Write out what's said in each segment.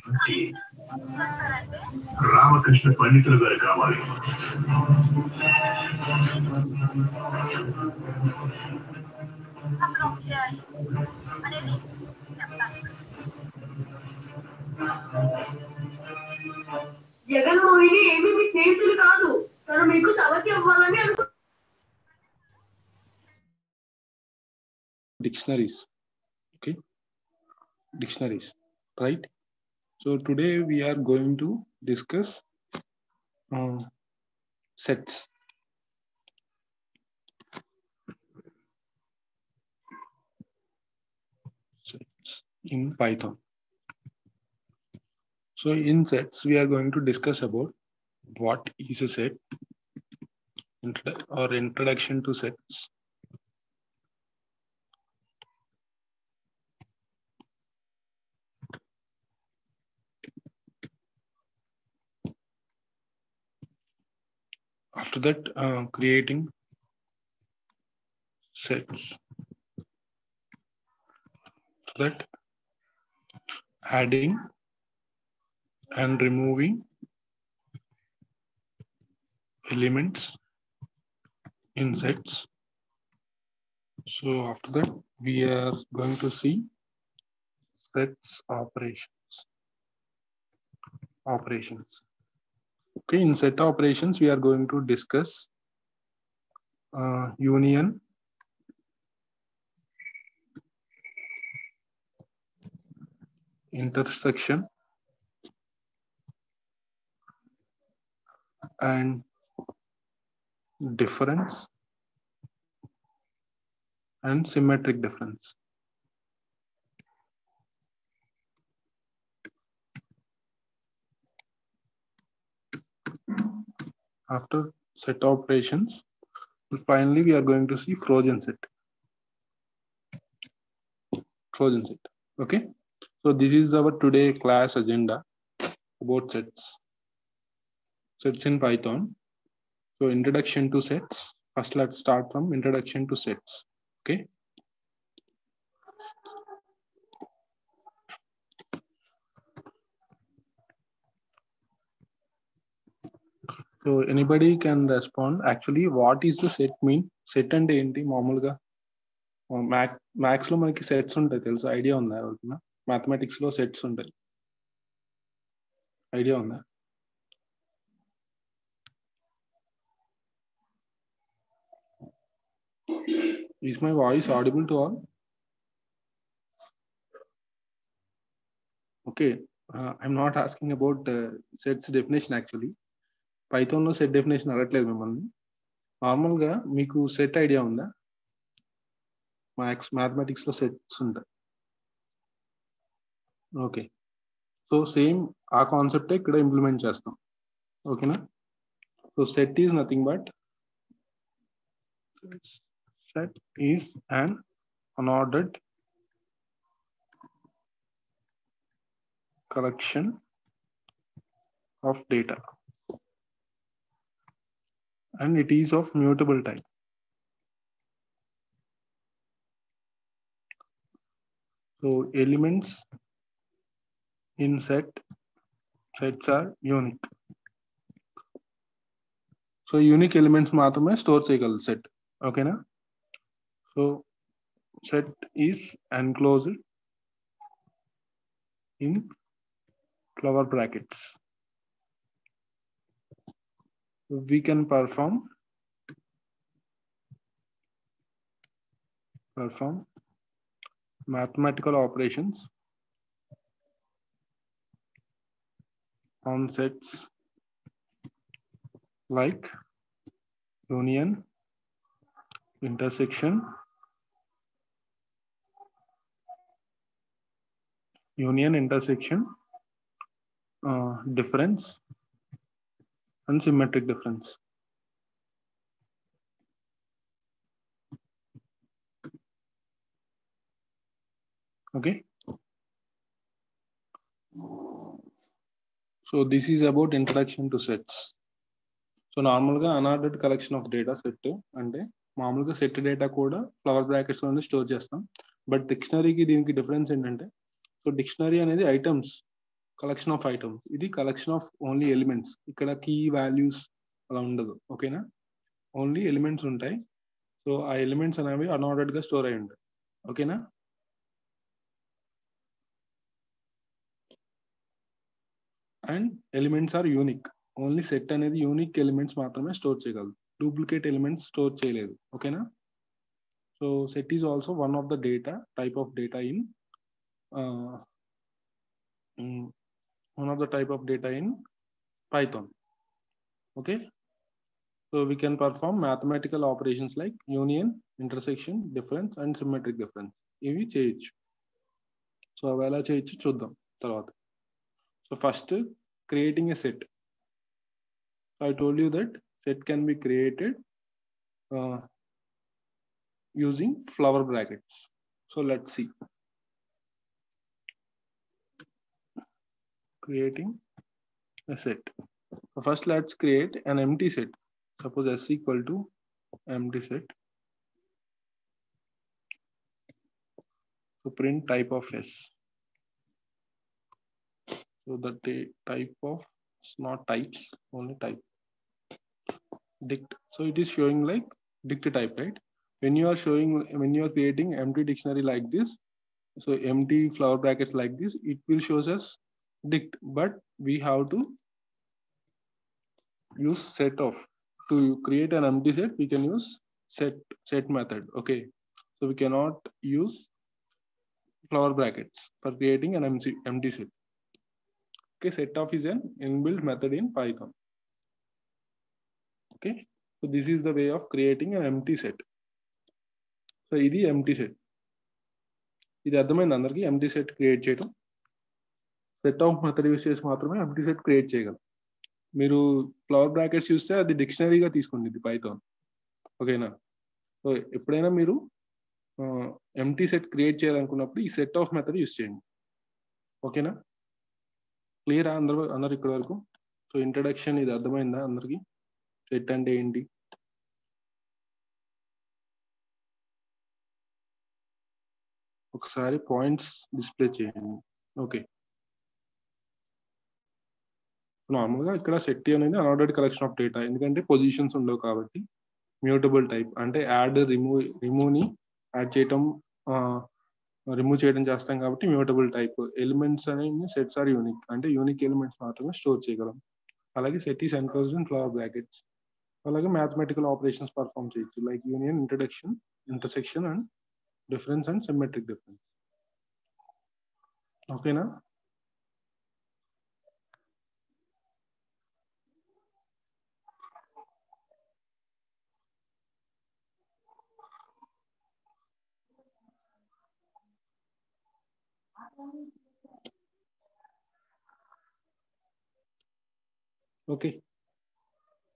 నుంచి రామకృష్ణ పండితులు గారు కావాలి. జగన్మోహిని ఏమి మీ స్నేహితులు కాదు, తను మీకు సవతి అవ్వాలని అనుకో. Dictionaries. Okay, dictionaries, right? So today we are going to discuss sets. Sets in Python. So in sets we are going to discuss about what is a set, or introduction to sets. After that, creating sets. After that, adding and removing elements in sets. So after that, we are going to see sets operations. Okay, in set operations, we are going to discuss union, intersection, and difference, and symmetric difference. After set operations, finally we are going to see Trojan set. Okay, so this is our today class agenda about sets in Python. So introduction to sets. First, let's start from introduction to sets. Okay. So anybody can respond. Actually, what is the set mean? Set and enti మామూలుగా maths లో మనకి sets ఉంటాయి తెలుసు, idea ఉందా ఎవరికైనా? Mathematics లో sets ఉంటాయి, idea ఉందా? Is my voice audible to all? Okay, I'm not asking about sets definition actually. Python లో సెట్ డెఫినేషన్ అడగట్లేదు మిమ్మల్ని. నార్మల్గా మీకు సెట్ ఐడియా ఉందా? మ్యాథమెటిక్స్ లో సెట్స్ ఉంటాయి. ఓకే, సో సేమ్ ఆ కాన్సెప్టే ఇక్కడ ఇంప్లిమెంట్ చేస్తాం. ఓకేనా? So set is nothing but set is an unordered collection of data and it is of mutable type. So elements in sets are unique. So unique elements మాత్రమే స్టోర్ చేయగలదు set. ఓకేనా? So set is enclosed in flower brackets. We can perform mathematical operations on sets like union, intersection, difference and symmetric difference. Okay. So this is about introduction to sets. So నార్మల్గా unordered collection of data set అంటే మామూలుగా set data కూడా flower brackets లో store చేస్తాం. But డిక్షనరీకి దీనికి difference ఏంటంటే, so dictionary అనేది ఐటమ్స్, కలెక్షన్ ఆఫ్ ఐటమ్స్. ఇది కలెక్షన్ ఆఫ్ ఓన్లీ ఎలిమెంట్స్. ఇక్కడ కీ వాల్యూస్ అలా ఉండదు. ఓకేనా, ఓన్లీ ఎలిమెంట్స్ ఉంటాయి. సో ఆ ఎలిమెంట్స్ అనేవి అన్ఆర్డర్డ్ గా స్టోర్ అయి ఉంటాయి. ఓకేనా. And elements are unique. Only set అనేది యూనిక్ ఎలిమెంట్స్ మాత్రమే స్టోర్ చేయగలదు, డూప్లికేట్ ఎలిమెంట్స్ స్టోర్ చేయలేదు. ఓకేనా. So set is also one of the data type of data in one of the type of data in Python. Okay, so we can perform mathematical operations like union, intersection, difference and symmetric difference. ఇవి చేయొచ్చు. So అవి ఎలా చేయొచ్చు చూద్దాం తర్వాత. So first, creating a set. So I told you that set can be created using flower brackets. So let's see. Creating a set. So first let's create an empty set. Suppose S equal to empty set. So print type of S. So the type of, it's not types, only type. Dict. So it is showing like dict type, right? When you are creating empty dictionary like this, so empty flower brackets like this, it will shows us dict, but we have to use set of. To create an empty set, we can use set method. Okay, so we cannot use flower brackets for creating an empty set. Okay, set of is an inbuilt method in Python. Okay, so this is the way of creating an empty set. So ఇది empty set. ఇది అర్థమైంది అందరికి. empty set create చేయడం, set of method use చేసి మాత్రమే empty set create చేయగలం. మీరు flower brackets చూస్తే అది డిక్షనరీగా తీసుకోండి, ఇది పైథాన్. ఓకేనా. సో ఎప్పుడైనా మీరు empty set క్రియేట్ చేయాలనుకున్నప్పుడు ఈ సెట్ ఆఫ్ మెథడ్ యూస్ చేయండి. ఓకేనా. క్లియరా అందరు ఇక్కడ వరకు? సో ఇంట్రడక్షన్ ఇది అర్థమైందా అందరికి? సెట్ అంటే ఏంటి? ఒకసారి పాయింట్స్ డిస్ప్లే చేయండి. ఓకే, నార్మల్గా ఇక్కడ సెట్ అనేది అన్ఆర్డర్డ్ కలెక్షన్ ఆఫ్ డేటా. ఎందుకంటే పొజిషన్స్ ఉండవు కాబట్టి. మ్యూటబుల్ టైప్ అంటే యాడ్, రిమూవ్ని యాడ్ చేయటం, రిమూవ్ చేయడం చేస్తాం కాబట్టి మ్యూటబుల్ టైప్. ఎలిమెంట్స్ అనేవి సెట్స్ ఆర్ యూనిక్, అంటే యూనిక్ ఎలిమెంట్స్ మాత్రమే స్టోర్ చేయగలం. అలాగే set is enclosed in flower brackets. అలాగే మ్యాథమెటికల్ ఆపరేషన్స్ పర్ఫామ్ చేయొచ్చు, like union, intersection and difference and symmetric difference. ఓకేనా. ఓకే,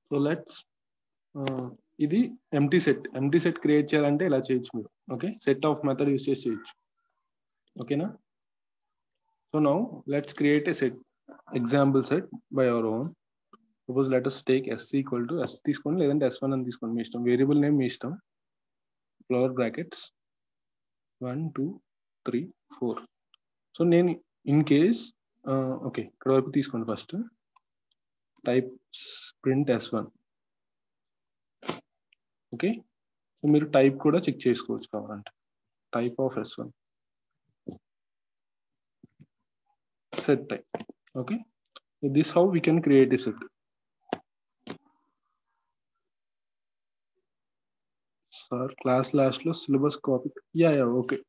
సో లెట్స్ ఇది ఎంటీ సెట్ క్రియేట్ చేయాలంటే ఇలా చేయొచ్చు మీరు. Okay, set of method use చేసి చేయొచ్చు. ఓకేనా. So now let's create a set, example set by our own. Suppose let us take S equal to S తీసుకోండి, లేదంటే S1 అని తీసుకోండి, మీ ఇష్టం. వేరియబుల్ నేమ్ మీ ఇష్టం. Flower brackets 1 2 3 4. సో నేను ఇన్ కేస్ ఓకే ఇక్కడ వరకు తీసుకోండి. First type print S1. Okay, so మీరు టైప్ కూడా చెక్ చేసుకోవచ్చు కావాలంటే. Type of S1 set type. Okay, so this how we can create a set. Sir, class last lo syllabus copy. Yeah, okay,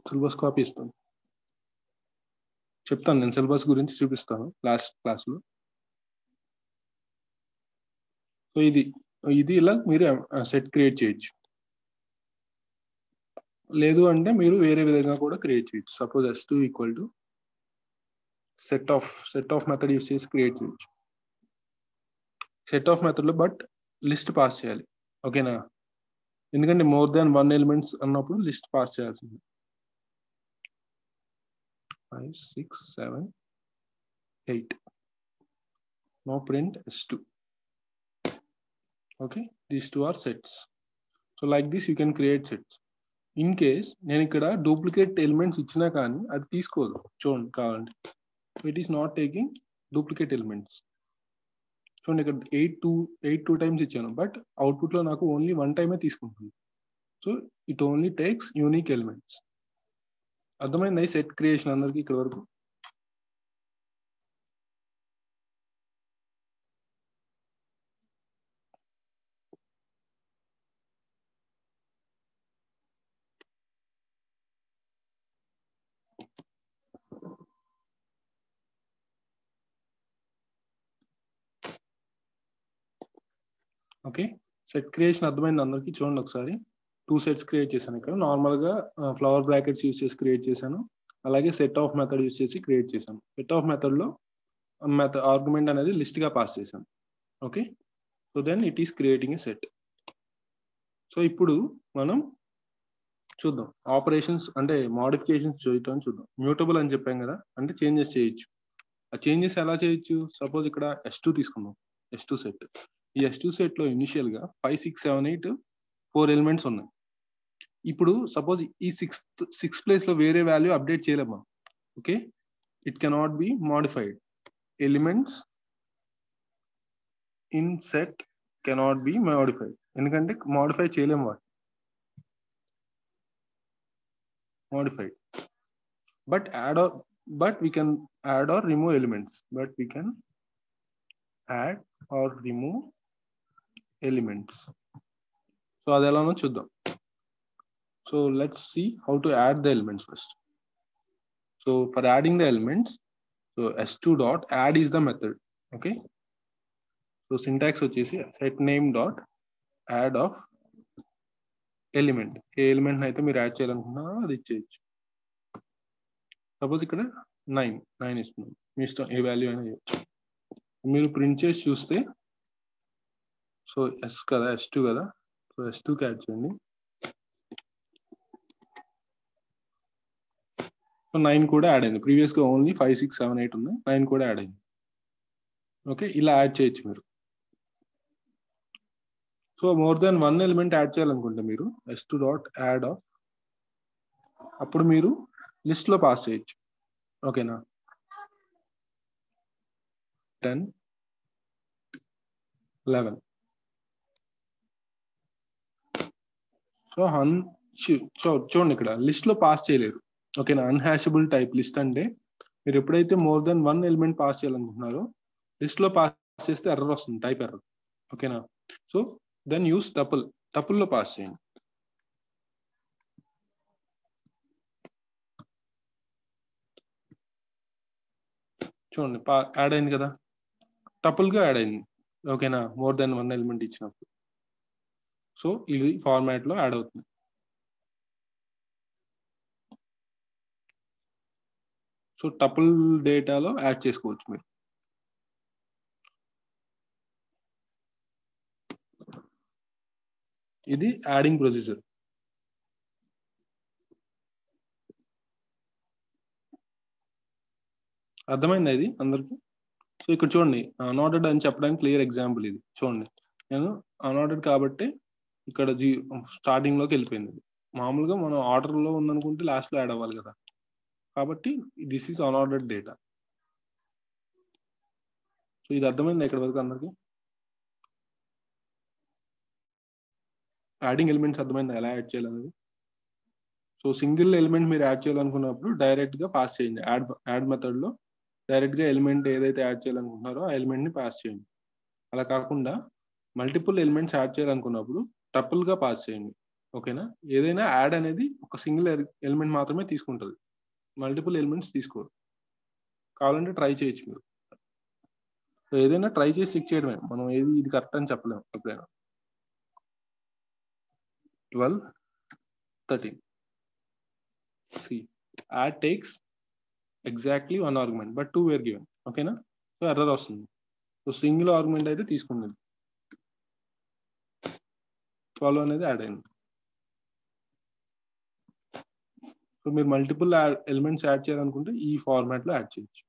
syllabus copy ఇస్తాను. చెప్తాను నేను syllabus గురించి చూపిస్తాను క్లాస్లో. సో ఇది ఇలా మీరు సెట్ క్రియేట్ చేయొచ్చు. లేదు అంటే మీరు వేరే విధంగా కూడా క్రియేట్ చేయొచ్చు. Suppose S2 equal to set of method use చేసి క్రియేట్ చేయొచ్చు. సెట్ ఆఫ్ మెథడ్లో బట్ లిస్ట్ పాస్ చేయాలి. ఓకేనా, ఎందుకంటే మోర్ దాన్ 1 ఎలిమెంట్స్ అన్నప్పుడు లిస్ట్ పాస్ చేయాల్సింది. 5, 6, 7, 8. Now print S2. Okay, these two are sets. So like this you can create sets. In case నేను ఇక్కడ డూప్లికేట్ ఎలిమెంట్స్ ఇచ్చినా కానీ అది తీసుకోదు. చూడండి కావాలంటే it is not taking duplicate elements. చూడండి ఇక్కడ 8 2 టైమ్స్ ఇచ్చాను, బట్ అవుట్పుట్లో నాకు ఓన్లీ 1 టైమే తీసుకుంటుంది. So it only takes unique elements. అర్థమైంది సెట్ క్రియేషన్ అందరికి ఇక్కడ వరకు? ఓకే, సెట్ క్రియేషన్ అర్థమైంది అందరికి? చూడండి ఒకసారి 2 సెట్స్ క్రియేట్ చేశాను. ఇక్కడ నార్మల్గా ఫ్లవర్ బ్రాకెట్స్ యూస్ చేసి క్రియేట్ చేశాను, అలాగే సెట్ ఆఫ్ మెథడ్ యూస్ చేసి క్రియేట్ చేశాను. సెట్ ఆఫ్ మెథడ్లో ఆర్గ్యుమెంట్ అనేది లిస్ట్గా పాస్ చేశాను. Okay, so then it is creating a set. So ఇప్పుడు మనం చూద్దాం ఆపరేషన్స్ అంటే మోడిఫికేషన్స్ చేయటం చూద్దాం. మ్యూటబుల్ అని చెప్పాం కదా, అంటే చేంజెస్ చేయొచ్చు. ఆ చేంజెస్ ఎలా చేయొచ్చు? సపోజ్ ఇక్కడ S2 తీసుకుందాం, S2 సెట్. ఈ S2 సెట్లో ఇనిషియల్గా 5, 6, 7, 8 4 ఎలిమెంట్స్ ఉన్నాయి. ఇప్పుడు సపోజ్ ఈ సిక్స్త్ ప్లేస్లో వేరే వాల్యూ అప్డేట్ చేయలేమా? Okay, it cannot be modified. Elements in set cannot be modified, ఎందుకంటే మోడిఫై చేయలేము వాటి modified. But we can add or remove elements. So adalano chuddam. So let's see how to add the elements first. So for adding the elements, so S2 dot add is the method. Okay, so syntax vachesi set name dot add of element. A element అయితే మీరు add చేయాలనుకున్నారో అది ఇచ్చేయచ్చు. Suppose ఇక్కడ 9 ఇస్తున్నాం, మీ ఇష్టం ఏ value అయినా చేయొచ్చు. మీరు print చేసి చూస్తే సో ఎస్ కదా, S2 కదా, సో S2కి యాడ్ చేయండి. సో 9 కూడా యాడ్ అయింది. ప్రీవియస్గా ఓన్లీ 5, 6, 7, 8 ఉంది, 9 కూడా యాడ్ అయింది. ఓకే, ఇలా యాడ్ చేయొచ్చు మీరు. So more than 1 element add చేయాలనుకుంటే మీరు S2 డాట్ యాడ్ ఆఫ్, అప్పుడు మీరు లిస్ట్లో పాస్ చేయొచ్చు. ఓకేనా, 10, 11. సో చూడండి ఇక్కడ లిస్ట్లో పాస్ చేయలేరు. ఓకేనా, అన్హాషబుల్ టైప్ లిస్ట్ అంటే మీరు ఎప్పుడైతే మోర్ దాన్ 1 ఎలిమెంట్ పాస్ చేయాలనుకుంటున్నారో లిస్ట్లో పాస్ చేస్తే ఎర్రర్ వస్తుంది, టైప్ ఎర్రర్. ఓకేనా, సో దెన్ యూస్ టపుల్లో పాస్ చేయండి. చూడండి యాడ్ అయింది కదా, టపుల్గా యాడ్ అయింది. ఓకేనా, మోర్ దాన్ 1 ఎలిమెంట్ ఇచ్చినప్పుడు. సో ఇది ఫార్మాట్లో యాడ్ అవుతుంది. సో టపుల్ డేటాలో యాడ్ చేసుకోవచ్చు మీరు. ఇది యాడింగ్ ప్రొసీజర్. అర్థమైందా ఇది అందరికి? సో ఇక్కడ చూడండి అన్ఆర్డర్డ్ అని చెప్పడానికి క్లియర్ ఎగ్జాంపుల్ ఇది. చూడండి నేను అన్ఆర్డర్డ్ కాబట్టి ఇక్కడ స్టార్టింగ్లోకి వెళ్ళిపోయింది. మామూలుగా మనం ఆర్డర్లో ఉందనుకుంటే లాస్ట్లో యాడ్ అవ్వాలి కదా, కాబట్టి this is unordered data. So ఇది అర్థమైందా ఇక్కడ వరకు అందరికి? యాడింగ్ ఎలిమెంట్స్ అర్థమైందా ఎలా యాడ్ చేయాలనేది? సో సింగిల్ ఎలిమెంట్ మీరు యాడ్ చేయాలనుకున్నప్పుడు డైరెక్ట్గా పాస్ చేయండి. యాడ్ మెథడ్లో డైరెక్ట్గా ఎలిమెంట్ ఏదైతే యాడ్ చేయాలనుకుంటున్నారో ఆ ఎలిమెంట్ని పాస్ చేయండి. అలా కాకుండా మల్టిపుల్ ఎలిమెంట్స్ యాడ్ చేయాలనుకున్నప్పుడు టపుల్గా పాస్ చేయండి. ఓకేనా, ఏదైనా యాడ్ అనేది ఒక సింగిల్ ఎలిమెంట్ మాత్రమే తీసుకుంటుంది, మల్టిపుల్ ఎలిమెంట్స్ తీసుకోరు. కావాలంటే ట్రై చేయొచ్చు మీరు. సో ఏదైనా ట్రై చేసి చెక్ చేయడమే, మనం ఏది ఇది కరెక్ట్ అని చెప్పలేము ఎప్పుడైనా. 12, 13. See, add takes exactly 1 argument but 2 wear given. ఓకేనా? సో ఎర్రర్ వస్తుంది. సో సింగిల్ ఆర్గ్యుమెంట్ అయితే తీసుకున్నది, 12 అనేది యాడ్ అయింది. సో మీరు మల్టిపుల్ ఎలిమెంట్స్ యాడ్ చేయాలనుకుంటే ఈ ఫార్మాట్ లో యాడ్ చేయొచ్చు.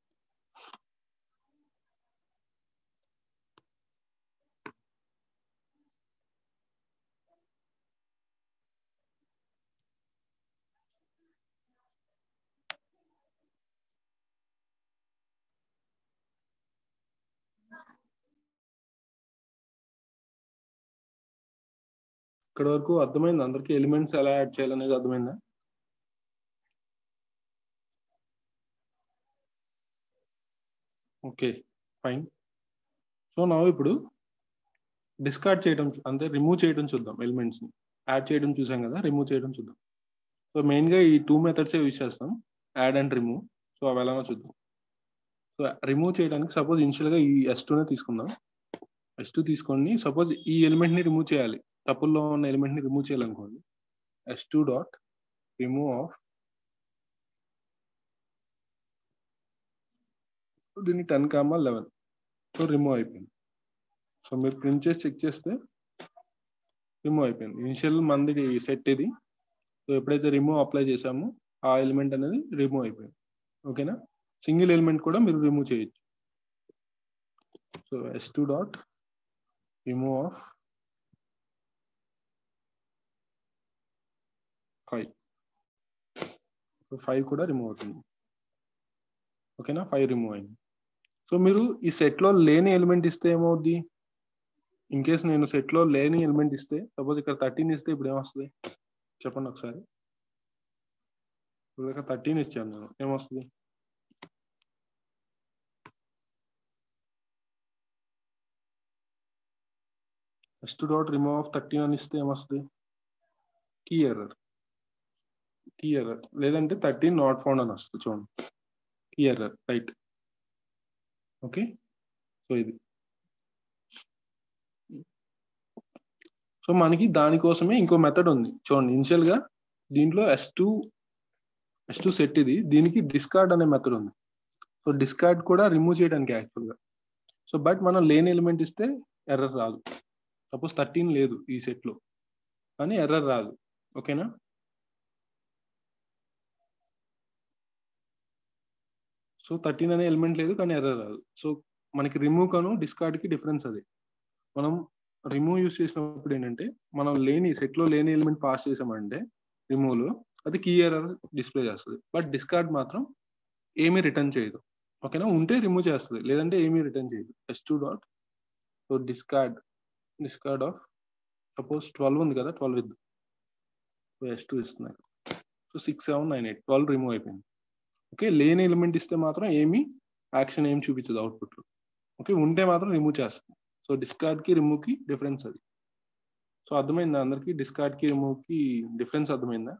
ఇక్కడ వరకు అర్థమైంది అందరికి? ఎలిమెంట్స్ ఎలా యాడ్ చేయాలనేది అర్థమైందా? Okay, fine. సో నా ఇప్పుడు డిస్కార్డ్ చేయడం అంటే రిమూవ్ చేయడం చూద్దాం. ఎలిమెంట్స్ ని యాడ్ చేయడం చూసాం కదా, రిమూవ్ చేయడం చూద్దాం. సో మెయిన్ గా ఈ 2 మెథడ్స్ యూజ్ చేస్తాం, యాడ్ అండ్ రిమూవ్. సో అవి ఎలానో చూద్దాం. సో రిమూవ్ చేయడానికి సపోజ్ ఇనిషియల్ గా ఈ S2నే తీసుకుందాం. S2 తీసుకొని సపోజ్ ఈ ఎలిమెంట్ ని రిమూవ్ చేయాలి, టపుల్లో ఉన్న ఎలిమెంట్ ని రిమూవ్ చేయాలనుకోండి. S2 డాట్ రిమూవ్ ఆఫ్, దీన్ని 10,11. సో రిమూవ్ అయిపోయింది. సో మీరు ప్రింట్ చేసి చెక్ చేస్తే రిమూవ్ అయిపోయింది. ఇనిషియల్ మంది సెట్ ఇది. సో ఎప్పుడైతే రిమూవ్ అప్లై చేసామో ఆ ఎలిమెంట్ అనేది రిమూవ్ అయిపోయింది. ఓకేనా? సింగిల్ ఎలిమెంట్ కూడా మీరు రిమూవ్ చేయొచ్చు. So S2 dot remove of 5. So 5 కూడా రిమూవ్ అవుతుంది. ఓకేనా? 5 రిమూవ్ అయింది. సో మీరు ఈ సెట్లో లేని ఎలిమెంట్ ఇస్తే ఏమవుద్ది? ఇన్ కేస్ నేను సెట్లో లేని ఎలిమెంట్ ఇస్తే, సపోజ్ ఇక్కడ 13 ఇస్తే ఇప్పుడు ఏమొస్తుంది చెప్పండి ఒకసారి. ఇప్పుడు 13 ఇచ్చాను నేను, ఏమొస్తుంది? S2 డాట్ రిమూవ్ ఆఫ్ 13 అని ఇస్తే ఏమొస్తుంది? Key error. కీ ఎర్రర్ లేదంటే 13 నాట్ ఫౌండ్ అని వస్తుంది. చూడండి, key error, right. Okay, so ఇది. సో మనకి దానికోసమే ఇంకో మెథడ్ ఉంది చూడండి. ఇనిషియల్ గా దీంట్లో S2 సెట్ ఇది, దీనికి డిస్కార్డ్ అనే మెథడ్ ఉంది. సో డిస్కార్డ్ కూడా రిమూవ్ చేయడానికి యాక్చువల్గా. సో బట్ మనం లేని ఎలిమెంట్ ఇస్తే ఎర్రర్ రాదు. సపోజ్ 13 లేదు ఈ సెట్లో కానీ ఎర్రర్ రాదు. ఓకేనా? సో 13 అనే ఎలిమెంట్ లేదు కానీ ఎర్రర్ రాదు. సో మనకి రిమూవ్ కను డిస్కార్డ్ కి డిఫరెన్స్ అది. మనం రిమూవ్ యూస్ చేసినప్పుడు ఏంటంటే, మనం సెట్లో లేని ఎలిమెంట్ పాస్ చేసామంటే రిమూవ్ లో అది కీ ఎర్రర్ డిస్ప్లే చేస్తుంది. బట్ డిస్కార్డ్ మాత్రం ఏమీ రిటర్న్ చేయదు. ఓకేనా? ఉంటే రిమూవ్ చేస్తుంది, లేదంటే ఏమీ రిటర్న్ చేయదు. S2 dot so discard of suppose 12 ఉంది కదా, 12 ఇద్దాం. సో S2 ఇస్తున్నాయి. సో 6, 7, 9, 8, 12 రిమూవ్ అయిపోయింది. ఓకే, లేని ఎలిమెంట్ ఇస్తే మాత్రం ఏమీ యాక్షన్ ఏం చూపించదు అవుట్పుట్ లో. ఓకే, ఉంటే మాత్రం రిమూవ్ చేస్తుంది. సో డిస్కార్డ్ కి రిమూవ్ కి డిఫరెన్స్ అది. సో అర్థమైందా అందరికి? డిస్కార్డ్ కి రిమూవ్ కి డిఫరెన్స్ అర్థమైందా?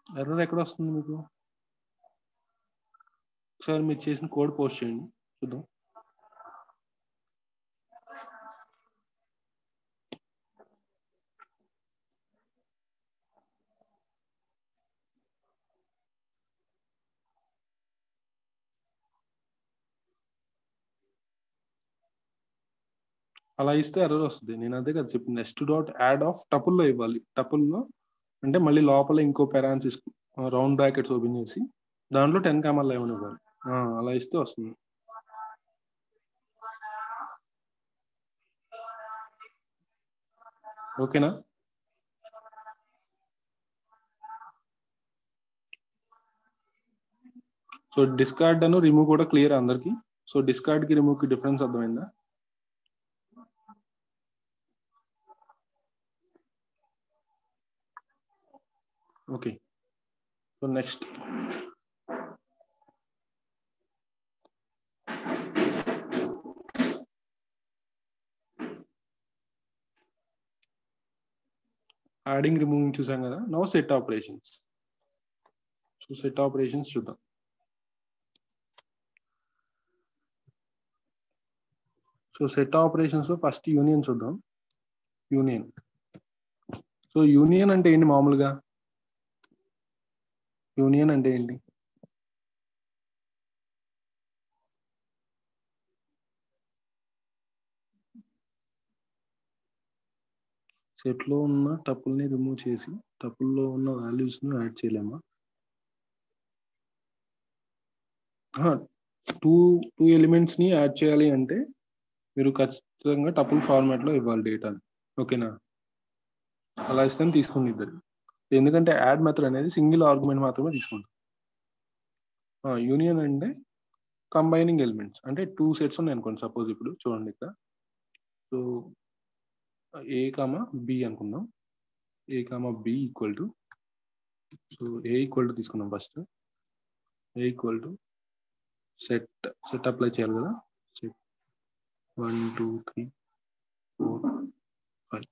ఎర్రర్ ఎక్కడ వస్తుంది మీకు? ఒకసారి మీరు చేసిన కోడ్ పోస్ట్ చేయండి చూద్దాం. అలా ఇస్తే ఎర్రర్ వస్తుంది. నేను అదే కదా చెప్పింది, S2 డాట్ యాడ్ ఆఫ్ టపుల్లో ఇవ్వాలి. టపుల్లో అంటే మళ్ళీ లోపల ఇంకో పెరాన్సిస్ రౌండ్ బ్రాకెట్స్ ఓపెన్ చేసి దాంట్లో 10,11 ఇవ్వాలి. అలా ఇస్తే వస్తుంది. ఓకేనా? సో డిస్కార్డ్ అను రిమూవ్ కూడా క్లియర్ అందరికి. సో డిస్కార్డ్ కి రిమూవ్ కి డిఫరెన్స్ అర్థమైందా? Okay. So next adding removing చూసాం కదా. Now set operations. So set operations చూద్దాం. సో సెట్ ఆపరేషన్స్ లో ఫస్ట్ యూనియన్ చూద్దాం. యూనియన్. సో యూనియన్ అంటే ఏంటి మామూలుగా? యూనియన్ అంటే ఏంటి? సెట్లో ఉన్న టపుల్ని రిమూవ్ చేసి టపుల్లో ఉన్న వాల్యూస్ని యాడ్ చేయలేమా? టూ ఎలిమెంట్స్ని యాడ్ చేయాలి అంటే మీరు ఖచ్చితంగా టపుల్ ఫార్మాట్లో ఇవ్వాలి డేటాని. ఓకేనా? అలా ఇస్తే తీసుకుని ఇద్దరు. ఎందుకంటే యాడ్ మెథడ్ అనేది సింగిల్ ఆర్గ్యుమెంట్ మాత్రమే తీసుకుంటాం. యూనియన్ అంటే కంబైనింగ్ ఎలిమెంట్స్. అంటే 2 సెట్స్ ఉన్నాయి అనుకోండి. సపోజ్ ఇప్పుడు చూడండి ఇక్కడ. సో ఏ కామా బి అనుకుందాం. A comma B equal to, so A equal to తీసుకున్నాం first. A equal to set apply చేయాలి కదా. Set 1 2 3 4 5.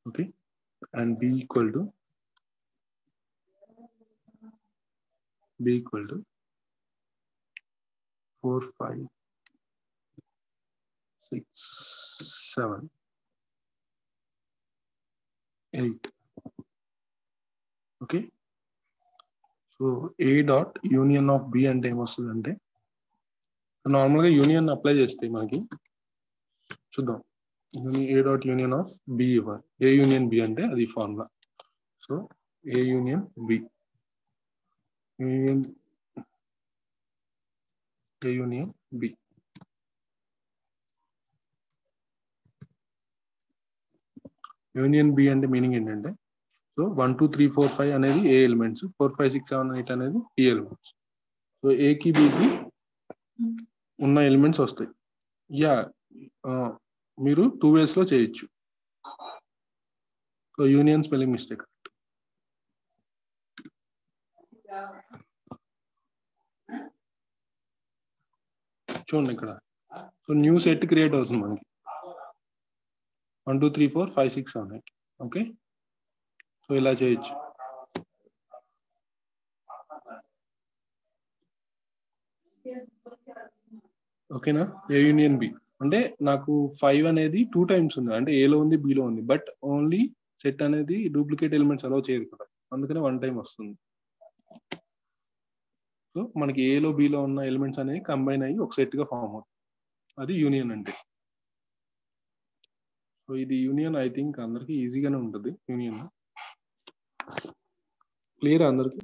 Okay. And B equal to 4 5 6 7 8. Okay. So A dot union of B అంటే ఏమొస్తుంది అంటే, నార్మల్గా union apply చేస్తే మనకి చూద్దాం. A dot union of B ఇవ్వాలి. ఏ యూనియన్ బి అంటే అది formula. So A union B, A union B. Union B అంటే మీనింగ్ ఏంటంటే, సో 1 2 3 4 5 అనేది ఏ ఎలిమెంట్స్, 4 5 6 7 8 అనేది బి ఎలిమెంట్స్. సో ఏకి బికి ఉన్న ఎలిమెంట్స్ వస్తాయి. యా, మీరు 2 ways లో చేయొచ్చు. So union spelling mistake. చూడండి ఇక్కడ. సో న్యూ సెట్ క్రియేట్ అవుతుంది మనకి. 1 2 3 4 5 6 7 8. ఓకే. సో ఇలా చేయొచ్చు. ఓకేనా? ఏ యూనియన్ బి అంటే నాకు 5 అనేది 2 times ఉంది. అంటే ఏలో ఉంది, బిలో ఉంది. బట్ ఓన్లీ సెట్ అనేది డూప్లికేట్ ఎలిమెంట్స్ అలౌ చేయదు కదా, అందుకనే 1 time వస్తుంది. సో మనకి ఏలో బిలో ఉన్న ఎలిమెంట్స్ అనేవి కంబైన్ అయ్యి ఒక సెట్ గా ఫామ్ అవుతుంది. అది యూనియన్ అంటే. సో ఇది యూనియన్ ఐ థింక్ అందరికి ఈజీగానే ఉంటుంది. యూనియన్ క్లియర్ అందరికి?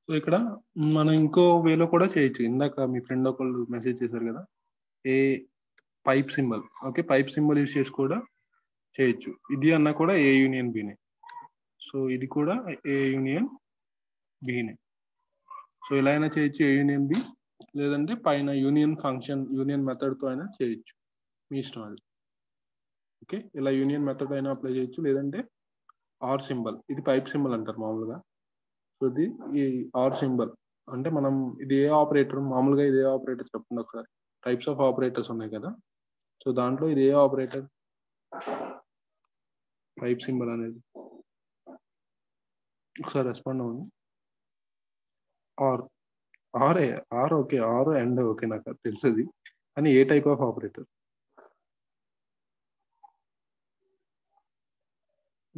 సో ఇక్కడ మనం ఇంకో వేలో కూడా చేయొచ్చు. ఇందాక మీ ఫ్రెండ్ ఒకళ్ళు మెసేజ్ చేశారు కదా, a pipe symbol. Okay, pipe symbol use చేసి కూడా చేయొచ్చు. ఇది అన్నా కూడా ఏ యూనియన్ బినే. సో ఇది కూడా ఏ యూనియన్ బినే. సో ఇలా అయినా చేయొచ్చు ఏ యూనియన్ బి, లేదంటే పైన యూనియన్ ఫంక్షన్ యూనియన్ మెథడ్తో అయినా చేయొచ్చు, మీ ఇష్టం అది. ఓకే, ఇలా యూనియన్ మెథడ్ అయినా అప్లై చేయొచ్చు, లేదంటే ఆర్ సింబల్. ఇది పైప్ సింబల్ అంటారు మామూలుగా. సో ఇది ఈ ఆర్ సింబల్ అంటే మనం ఇది ఏ ఆపరేటర్, మామూలుగా ఇది ఏ ఆపరేటర్ చెప్పండి ఒకసారి. టైప్స్ ఆఫ్ ఆపరేటర్స్ ఉన్నాయి కదా, సో దాంట్లో ఇది ఏ ఆపరేటర్? టైప్ సింబల్ అనేది ఒకసారి రెస్పాండ్ అవ్వండి. Or okay, or and okay, నాకు తెలుసుది. కానీ ఏ type of operator?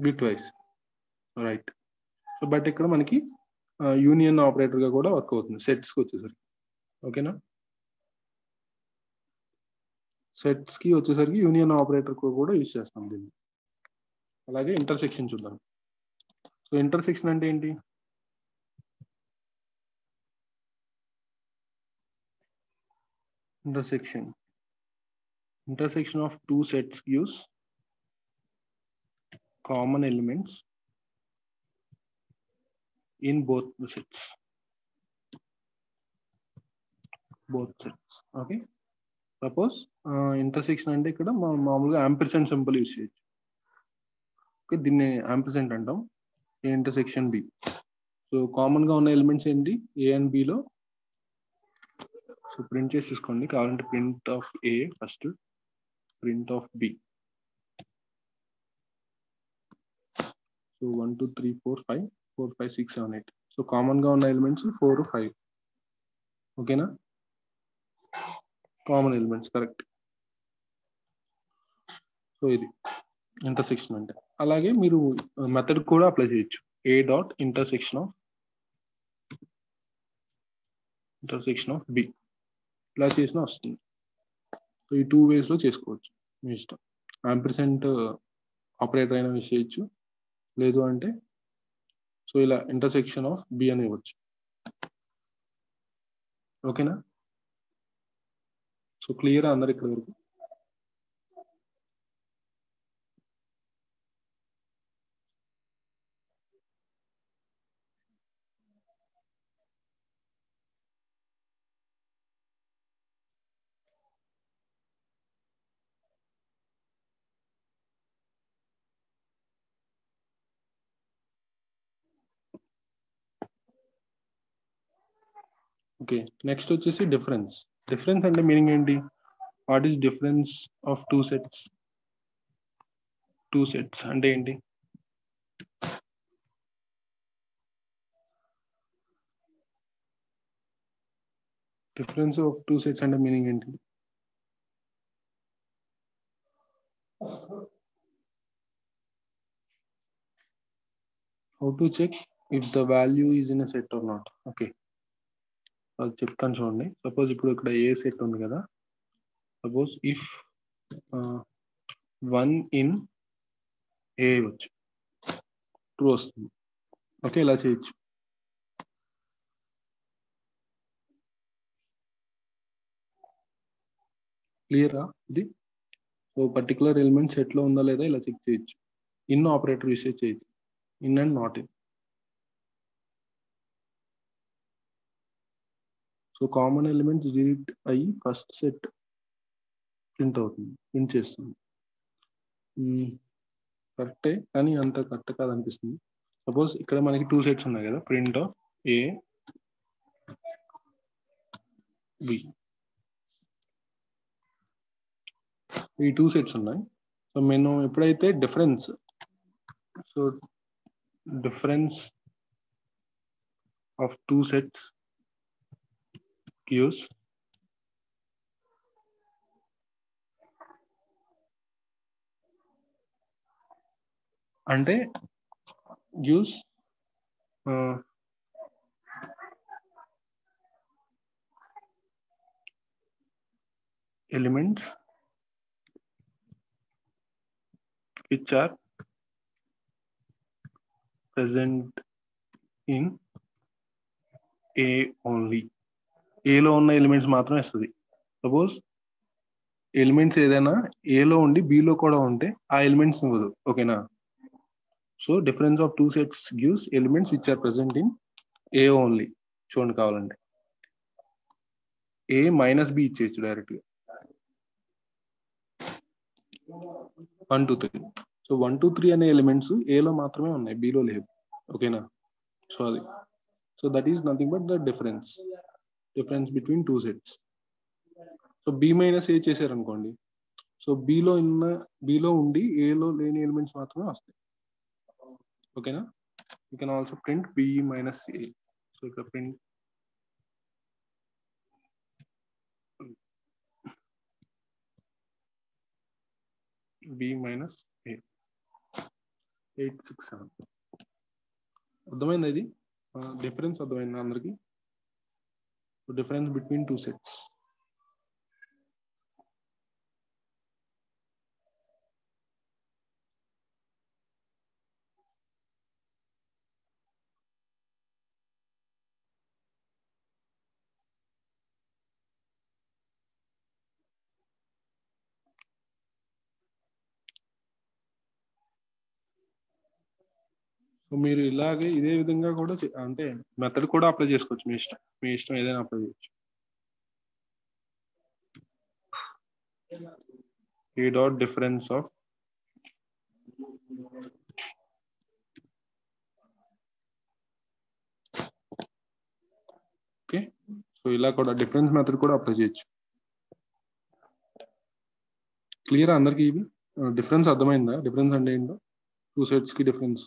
Bitwise, right. So but ఇక్కడ మనకి యూనియన్ ఆపరేటర్ గా కూడా వర్క్ అవుతుంది సెట్స్కి వచ్చేసరికి. ఓకేనా? సెట్స్ కి వచ్చేసరికి యూనియన్ ఆపరేటర్ కూడా యూజ్ చేస్తాం దీన్ని. అలాగే ఇంటర్సెక్షన్ చూద్దాం. సో ఇంటర్సెక్షన్ అంటే ఏంటి? intersection of two sets gives common elements in both the sets. Okay. Suppose intersection అంటే ఇక్కడ మామూలుగా ampersand సింబల్ యూజ్ చేయొచ్చు. ఓకే, దీన్ని ampersand అంటాం. Intersection B. సో కామన్ గా ఉన్న ఎలిమెంట్స్ ఏంటి? ఏ అండ్ బిలో. సో ప్రింట్ చేసి తీసుకోండి కావాలంటే. Print of A first, print of B. So 1 2 3 4 5 4 5 6 7 8. So common గా ఉన్న ఎలిమెంట్స్ 4 5. ఓకేనా? Common elements, correct. సో ఇది ఇంటర్సెక్షన్ అంటే. అలాగే మీరు మెథడ్ కూడా అప్లై చేయొచ్చు. A dot intersection of B. ఇలా చేసినా వస్తుంది. సో ఈ 2 ways లో చేసుకోవచ్చు, మీ ఇష్టం. యాంపర్సెంట్ ఆపరేటర్ అయినా యూజ్ చేయొచ్చు, లేదు అంటే సో ఇలా ఇంటర్సెక్షన్ ఆఫ్ బి అని ఇవ్వచ్చు. ఓకేనా? సో క్లియర్ అందరు ఇక్కడ వరకు? ఓకే, నెక్స్ట్ వచ్చేసి డిఫరెన్స్. డిఫరెన్స్ అంటే మీనింగ్ ఏంటి? What is difference of two sets? Two sets అంటే ఏంటి? డిఫరెన్స్ ఆఫ్ టూ సెట్స్ అంటే మీనింగ్ ఏంటి? How to check if the value is in a set or not? Okay, అది చెప్తాను చూడండి. సపోజ్ ఇప్పుడు ఇక్కడ ఏ సెట్ ఉంది కదా. సపోజ్ ఇఫ్ 1 ఇన్ ఏ వచ్చు, ట్రూ వస్తుంది. ఓకే, ఇలా చేయొచ్చు. క్లియరా ఇది? సో పర్టికులర్ ఎలిమెంట్ సెట్లో ఉందా లేదా ఇలా చెక్ చేయొచ్చు. ఇన్ ఆపరేటర్ యూస్ చేయొచ్చు. In and not in. So common elements delete అయ్యి ఫస్ట్ సెట్ ప్రింట్ అవుతుంది, ప్రింట్ చేస్తుంది. కరెక్టే, కానీ అంత కరెక్ట్ కాదు అనిపిస్తుంది. సపోజ్ ఇక్కడ మనకి 2 సెట్స్ ఉన్నాయి కదా. Print of A B. ఈ 2 సెట్స్ ఉన్నాయి. సో నేను ఎప్పుడైతే డిఫరెన్స్ ఆఫ్ 2 సెట్స్ gives అంటే gives elements which are present in A only. ఏలో ఉన్న ఎలిమెంట్స్ మాత్రం ఇస్తుంది. సపోజ్ ఎలిమెంట్స్ ఏదైనా ఏలో ఉండి బిలో కూడా ఉంటే ఆ ఎలిమెంట్స్ ఇవ్వదు. ఓకేనా? So difference of 2 sets gives elements which are present in A only. చూడండి కావాలంటే ఏ మైనస్ బి ఇచ్చేయచ్చు డైరెక్ట్గా. 1 2 3. సో 1 2 3 అనే ఎలిమెంట్స్ ఏలో మాత్రమే ఉన్నాయి, బిలో లేవు. ఓకేనా? సో అది. So that is nothing but the difference between 2 sets. So B minus A చేశారనుకోండి, సో బిలో ఉండి ఏలో లేని ఎలిమెంట్స్ మాత్రమే వస్తాయి. ఓకేనా? You can also print B minus A. So ఇక్కడ ప్రింట్ బి మైనస్ ఏ 867. అర్థమైంది ఇది? డిఫరెన్స్ అర్థమైంది అందరికి? Difference between two sets. So మీరు ఇలాగే ఇదే విధంగా కూడా అంటే మెథడ్ కూడా అప్లై చేసుకోవచ్చు. మీ ఇష్టం ఏదైనా అప్లై చేయొచ్చు. A dot difference of okay. So ఇలా కూడా డిఫరెన్స్ మెథడ్ కూడా అప్లై చేయొచ్చు. క్లియర్ అందరికి? ఇవి డిఫరెన్స్ అర్థమైందా? డిఫరెన్స్ అంటే ఏంటో, టూ సెట్స్ కి డిఫరెన్స్.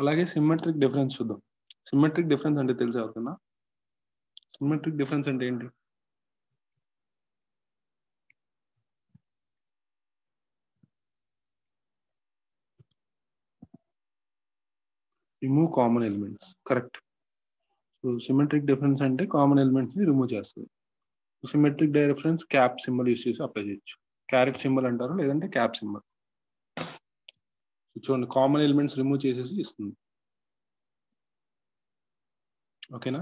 అలాగే సిమెట్రిక్ డిఫరెన్స్ చూద్దాం. సిమెట్రిక్ డిఫరెన్స్ అంటే తెలుసా ఎవరికన్నా? సిమెట్రిక్ డిఫరెన్స్ అంటే ఏంటి? Remove common elements. Correct. So symmetric difference అంటే కామన్ ఎలిమెంట్స్ ని రిమూవ్ చేస్తుంది. Symmetric difference cap symbol use చేసి అప్లై చేయొచ్చు. క్యారెట్ సింబల్ అంటారు, లేదంటే క్యాప్ సింబల్. చూడండి, కామన్ ఎలిమెంట్స్ రిమూవ్ చేసేసి ఇస్తుంది. ఓకేనా?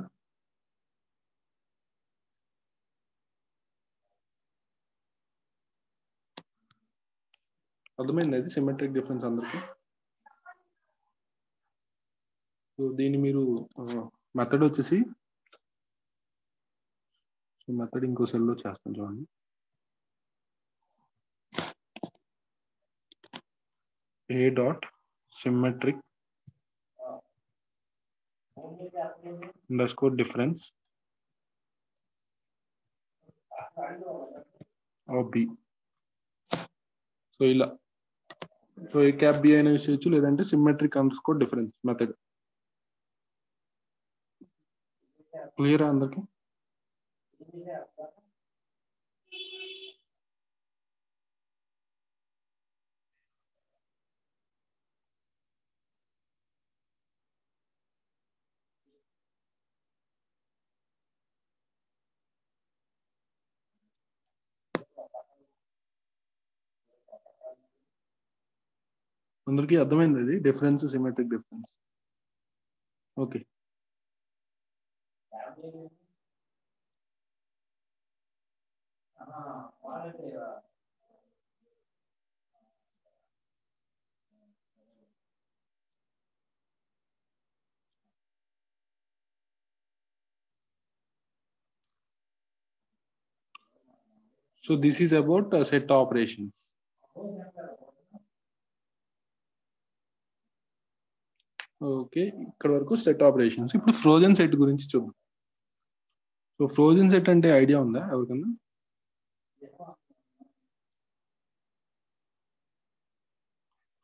అర్థమైంది అది సిమెట్రిక్ డిఫరెన్స్ అందరికి? సో దీన్ని మీరు మెథడ్ వచ్చేసి మెథడ్ ఇంకో సెల్లో చేస్తాను చూడండి. A dot symmetric underscore difference of B. So ఇలా సో ఏ క్యాప్ బి అయినా యూస్ చేయొచ్చు, లేదంటే symmetric underscore difference method. Clear అందరికి? అందరికి అర్థమైంది అది difference, symmetric difference? Okay. So this is about set operations. Okay, ఇక్కడ వరకు సెట్ ఆపరేషన్స్. ఇప్పుడు ఫ్రోజన్ సెట్ గురించి చూద్దాం. సో ఫ్రోజన్ సెట్ అంటే ఐడియా ఉందా ఎవరికన్నా?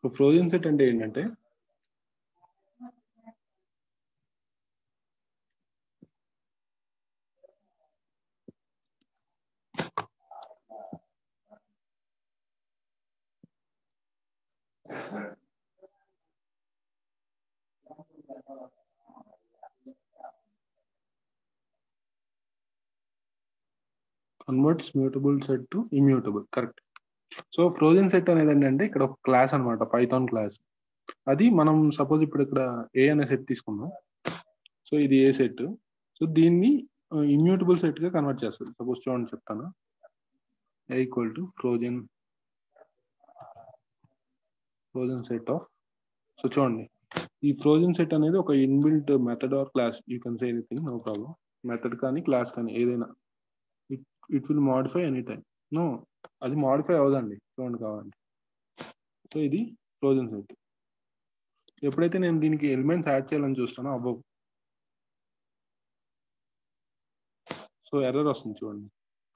సో ఫ్రోజన్ సెట్ అంటే ఏంటంటే converts mutable set to immutable. Correct. So frozen set అనేది ఏంటంటే ఇక్కడ ఒక క్లాస్ అనమాట, పైథాన్ క్లాస్. అది మనం సపోజ్ ఇప్పుడు ఇక్కడ ఏ అనే సెట్ తీసుకుందాం. సో ఇది ఏ సెట్. సో దీన్ని ఇమ్యూటబుల్ సెట్ గా కన్వర్ట్ చేస్తుంది. సపోజ్ చూడండి చెప్తాను. A equal to frozen set of. So చూడండి, ఈ ఫ్రోజన్ సెట్ అనేది ఒక inbuilt method or class, you can say anything, no problem. Method కానీ క్లాస్ కానీ ఏదైనా, it will modify any time. No, అది మాడిఫై అవ్వదండి, చూడండి కావాలండి. సో ఇది ఫ్రోజన్ సెట్. ఎప్పుడైతే నేను దీనికి ఎలిమెంట్స్ యాడ్ చేయాలని చూస్తానో అబౌవ్, సో ఎర్రర్ వస్తుంది చూడండి,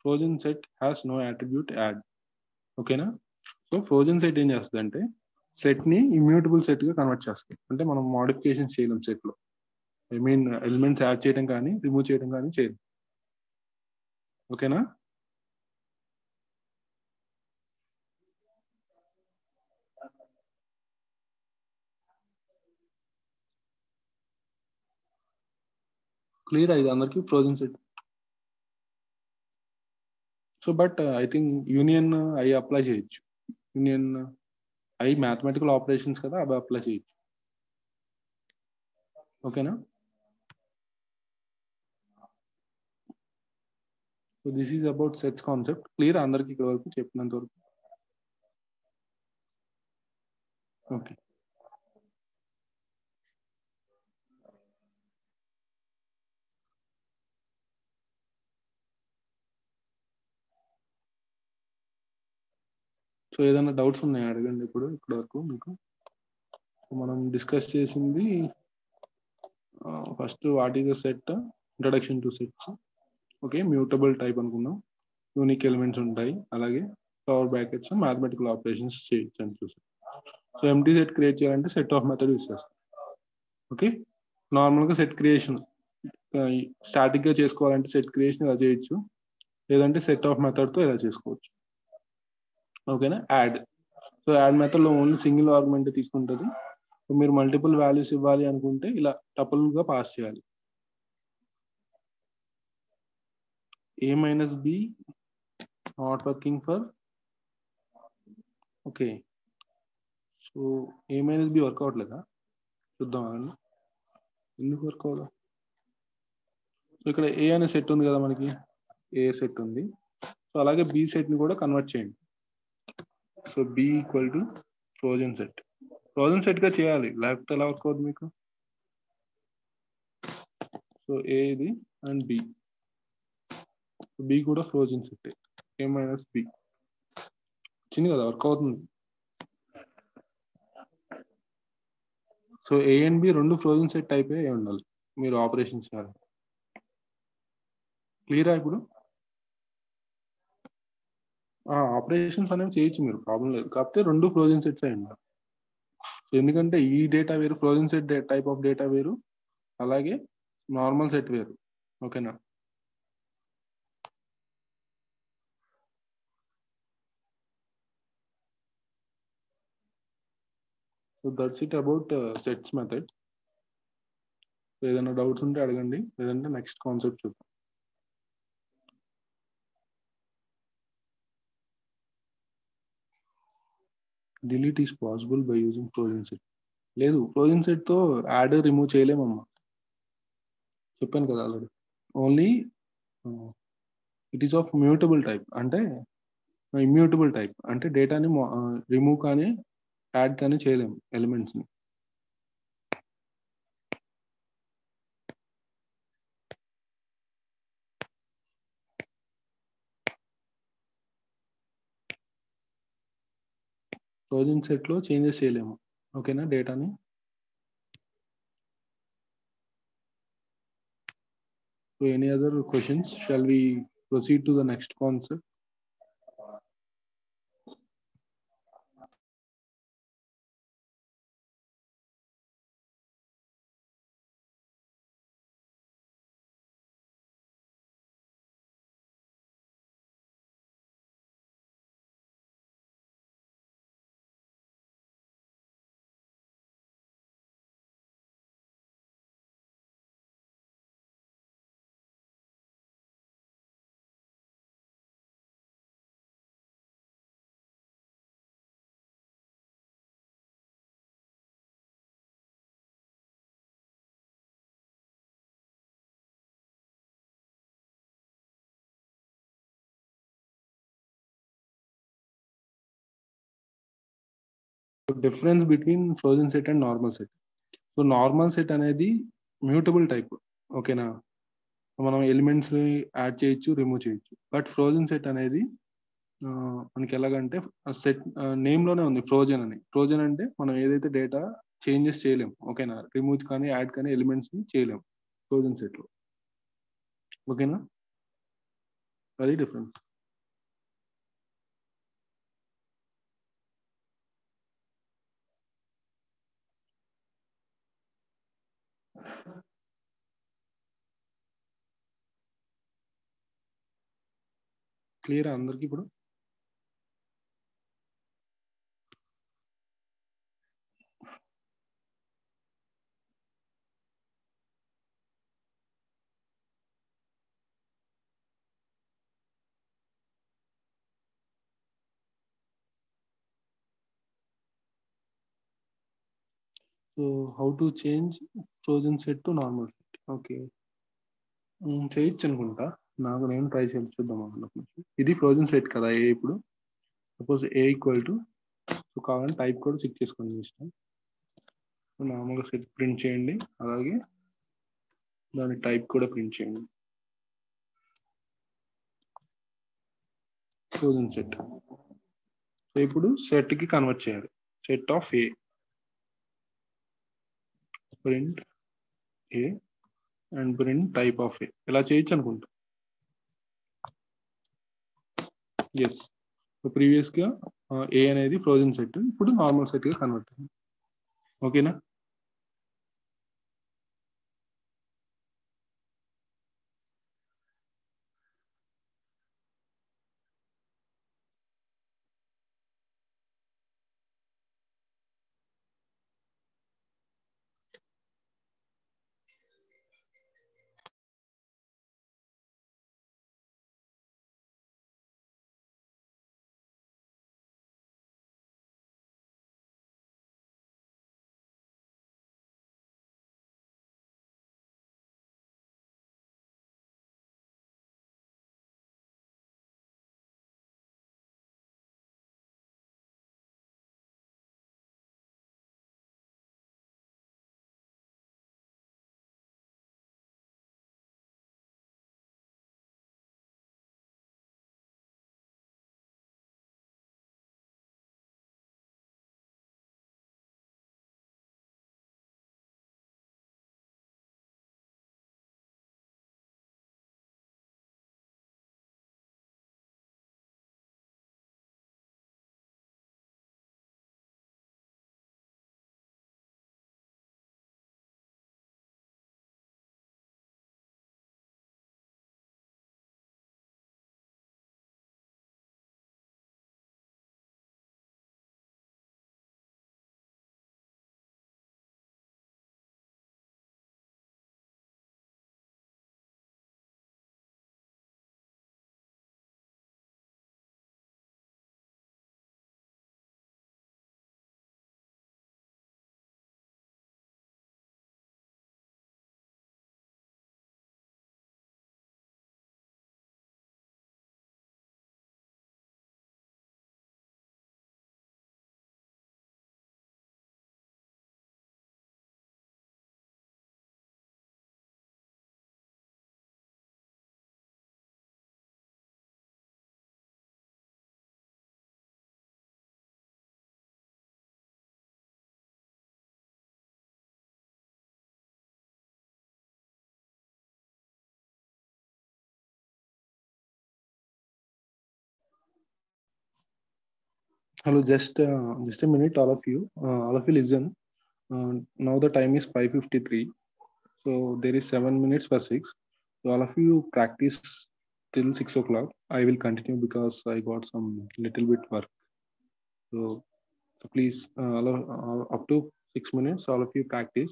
frozen set has no attribute add. ఓకేనా? సో ఫ్రోజన్ సెట్ ఏం చేస్తుంది అంటే సెట్ని ఇమ్యూటబుల్ సెట్గా కన్వర్ట్ చేస్తుంది. అంటే మనం మోడిఫికేషన్స్ చేయలేం సెట్లో, ఐ మీన్ ఎలిమెంట్స్ యాడ్ చేయడం కానీ రిమూవ్ చేయడం కానీ చేయలేం. ఓకేనా? క్లియర్ ఇది అందరికి frozen set. So but I think union అవి అప్లై చేయొచ్చు. యూనియన్ అవి మ్యాథమెటికల్ ఆపరేషన్స్ కదా, అవి అప్లై చేయొచ్చు. ఓకేనా? So this is about sets concept. Clear అందరికి ఇక్కడ వరకు చెప్పినంత వరకు? ఓకే. సో ఏదైనా డౌట్స్ ఉన్నాయా అడగండి ఇప్పుడు ఇక్కడ వరకు మీకు. మనం డిస్కస్ చేసింది first what is the set, introduction to sets. Okay, mutable type అనుకున్నాం, యూనిక్ ఎలిమెంట్స్ ఉంటాయి, అలాగే పవర్ బ్రాకెట్స్, మ్యాథమెటికల్ ఆపరేషన్స్ చేయొచ్చు అని చూసాం. సో ఎంటీ సెట్ క్రియేట్ చేయాలంటే సెట్ ఆఫ్ మెథడ్ యూస్ చేస్తాం. ఓకే, నార్మల్గా సెట్ క్రియేషన్ స్టాటిక్గా చేసుకోవాలంటే సెట్ క్రియేషన్ ఇలా చేయొచ్చు, లేదంటే సెట్ ఆఫ్ మెథడ్తో ఇలా చేసుకోవచ్చు. ఓకేనా? యాడ్, సో యాడ్ మెథడ్లో ఓన్లీ సింగిల్ ఆర్గ్యుమెంట్ తీసుకుంటుంది. సో మీరు మల్టిపుల్ వాల్యూస్ ఇవ్వాలి అనుకుంటే ఇలా టపుల్గా పాస్ చేయాలి. a minus b not working for, okay. So a minus b work అవ్వట్లేదా? చూద్దాం అండి ఎందుకు వర్క్ అవ్వదు. సో ఇక్కడ ఏ అనే సెట్ ఉంది కదా, మనకి ఏ సెట్ ఉంది. సో అలాగే బి సెట్ని కూడా కన్వర్ట్ చేయండి. So B equal to frozen set. Frozen సెట్గా చేయాలి, లేకపోతే ఎలా వర్క్ అవుతుంది మీకు. సో ఏ ఇది అండ్ బి, బి కూడా frozen set, A minus B వచ్చింది కదా, వర్క్ అవుతుంది. సో ఏ అండ్ బి రెండు ఫ్రోజన్ సెట్ టైప్ అయి ఉండాలి మీరు ఆపరేషన్స్ చేయాలి. క్లియరా ఇప్పుడు? ఆపరేషన్స్ అనేవి చేయొచ్చు మీరు, ప్రాబ్లం లేదు, కాకపోతే రెండు ఫ్రోజన్ సెట్స్ అయి ఉండాలి. ఎందుకంటే ఈ డేటా వేరు, frozen set type of data వేరు, అలాగే నార్మల్ సెట్ వేరు. ఓకేనా? So that's it about sets method. ఏదైనా డౌట్స్ ఉంటే అడగండి, లేదంటే నెక్స్ట్ కాన్సెప్ట్ చూద్దాం. Delete is possible by using frozen set. లేదు, ఫ్రోజన్ సెట్తో యాడ్ రిమూవ్ చేయలేమమ్మా, చెప్పాను కదా already. Only it is of mutable type, అంటే ఇమ్యూటబుల్ టైప్ అంటే డేటాని రిమూవ్ కానీ యాడ్ కానీ చేయలేము ఎలిమెంట్స్ని. ఫ్రోజన్ సెట్లో చేంజెస్ చేయలేము. ఓకేనా? డేటాని. So any other questions? Shall we proceed to the next concept? Difference between frozen set and normal set. So normal set అనేది మ్యూటబుల్ టైప్, ఓకేనా. మనం ఎలిమెంట్స్ యాడ్ చేయొచ్చు, రిమూవ్ చేయొచ్చు. బట్ ఫ్రోజన్ సెట్ అనేది మనకి ఎలాగంటే సెట్ నేమ్లోనే ఉంది ఫ్రోజన్ అని. ఫ్రోజన్ అంటే మనం ఏదైతే డేటా చేంజెస్ చేయలేము, ఓకేనా. రిమూవ్ కానీ యాడ్ కానీ ఎలిమెంట్స్ని చేయలేము ఫ్రోజన్ సెట్లో, ఓకేనా. అది డిఫరెన్స్. క్లియర్ అందరికి ఇప్పుడు? So how to change frozen set to normal set? Okay, చేయొచ్చు అనుకుంటా. నేను ట్రై చేసి చూద్దాం అనుకుంటున్నాను. ఇది ఫ్రోజన్ సెట్ కదా ఏ. ఇప్పుడు suppose A equal to, so కావాలని టైప్ కూడా చెక్ చేసుకోండి ఇష్టం. నార్మల్గా సెట్ ప్రింట్ చేయండి, అలాగే దాని టైప్ కూడా ప్రింట్ చేయండి. Frozen set. సో ఇప్పుడు సెట్కి కన్వర్ట్ చేయాలి. Set of A, print A and print type of A. ఇలా చేయొచ్చు అనుకుంటా. ఎస్, ప్రీవియస్గా ఏ అనేది ఫ్రోజన్ సెట్, ఇప్పుడు నార్మల్ సెట్గా కన్వర్ట్ అయింది, ఓకేనా. Hello, just a minute, all of you. All of you listen. Now the time is 5:53. So there is 7 minutes for 6. So all of you practice till 6 o'clock. I will continue because I got some little bit work. So please, up to 6 minutes, all of you practice.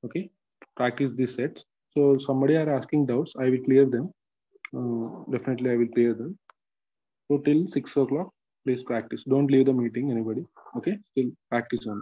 Okay, practice these sets. So somebody are asking doubts. I will clear them. Definitely, I will clear them. So till 6 o'clock, please practice. Don't leave the meeting, anybody. Okay, still practice on.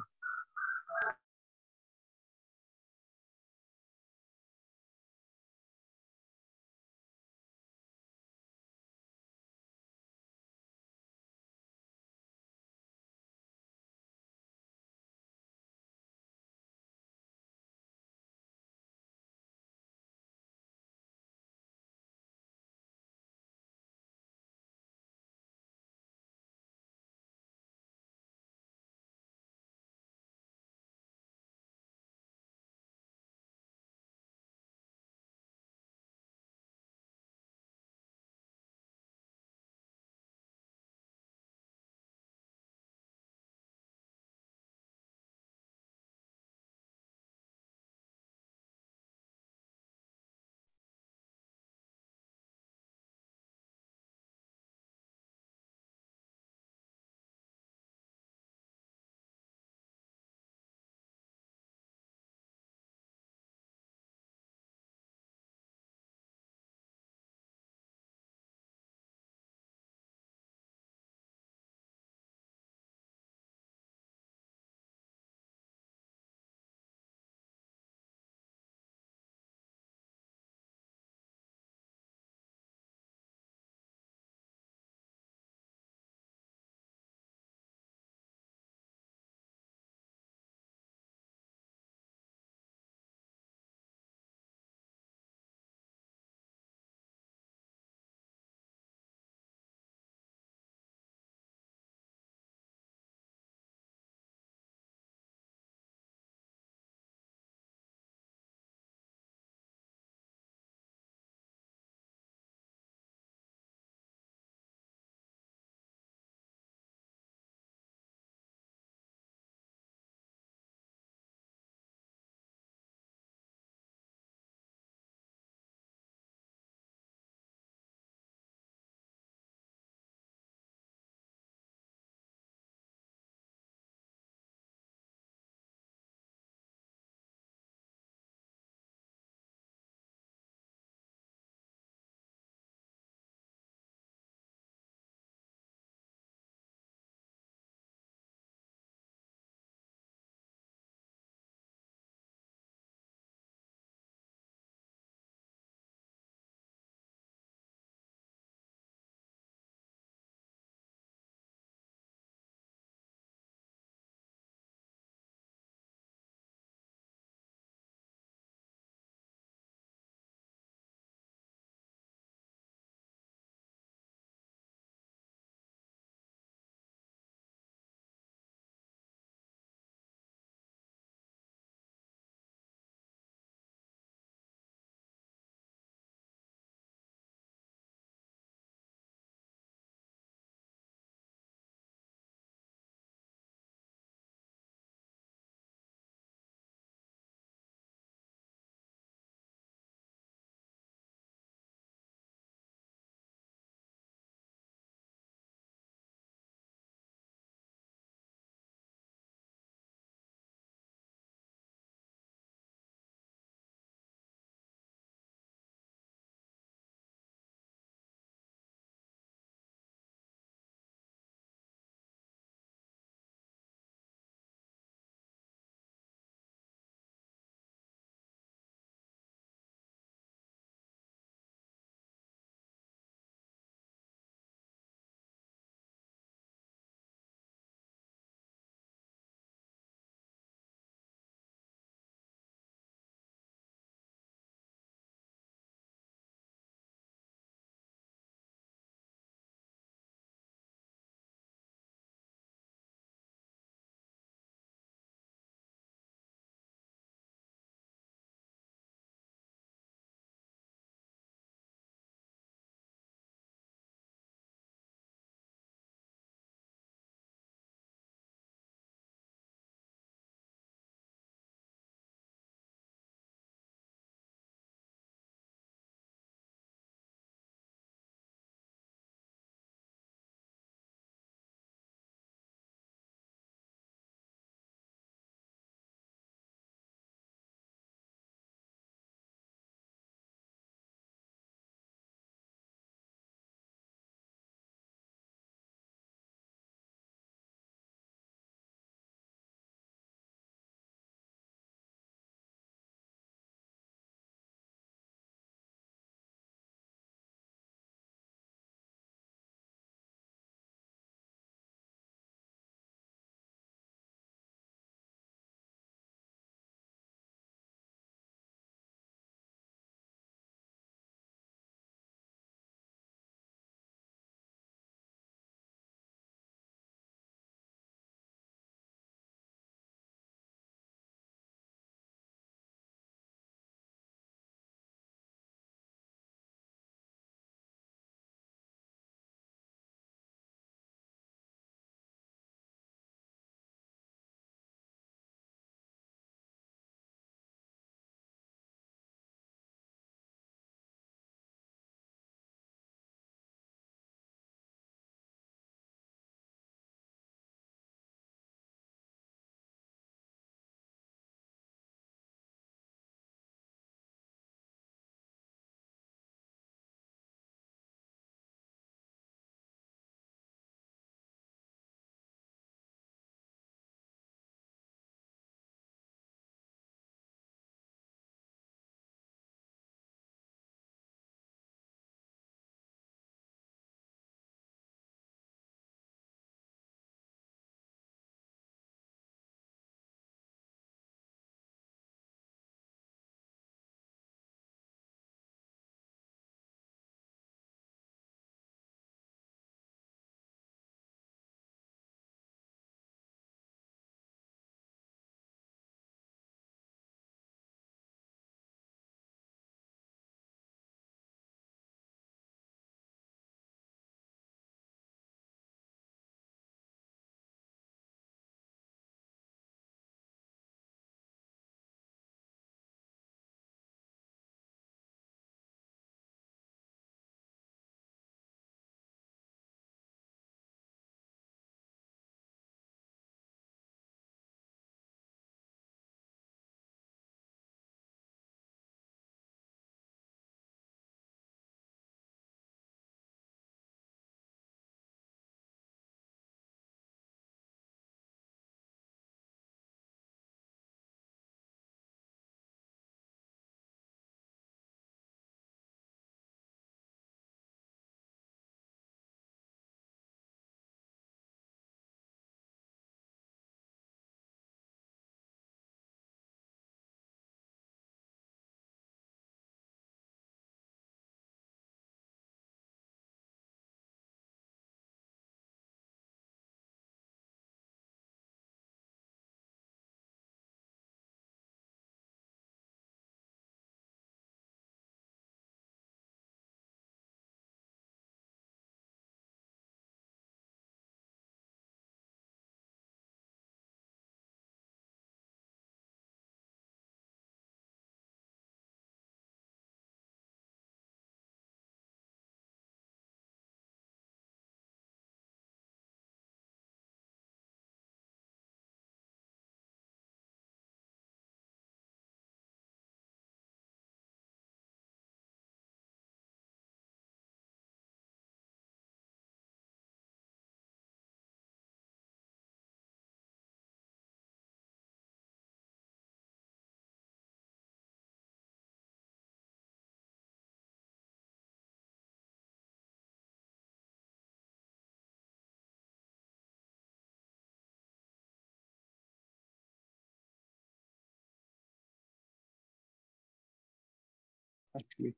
actually.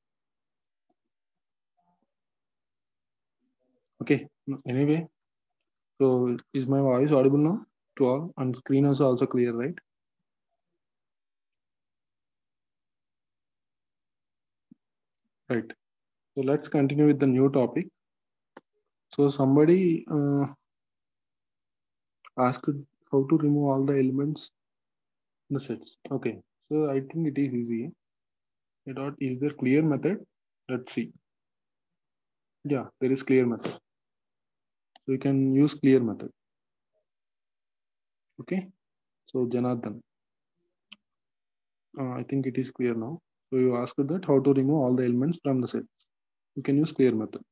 Okay, anyway, so is my voice audible now to all? And screen is also clear, right? Right. So let's continue with the new topic. So somebody asked how to remove all the elements in the sets. Okay, so I think it is easy. Is there clear method? Let's see. Yeah, there is clear method. So you can use clear method. Okay. So Janardhan, I think it is clear now. So you asked that how to remove all the elements from the sets. You can use clear method.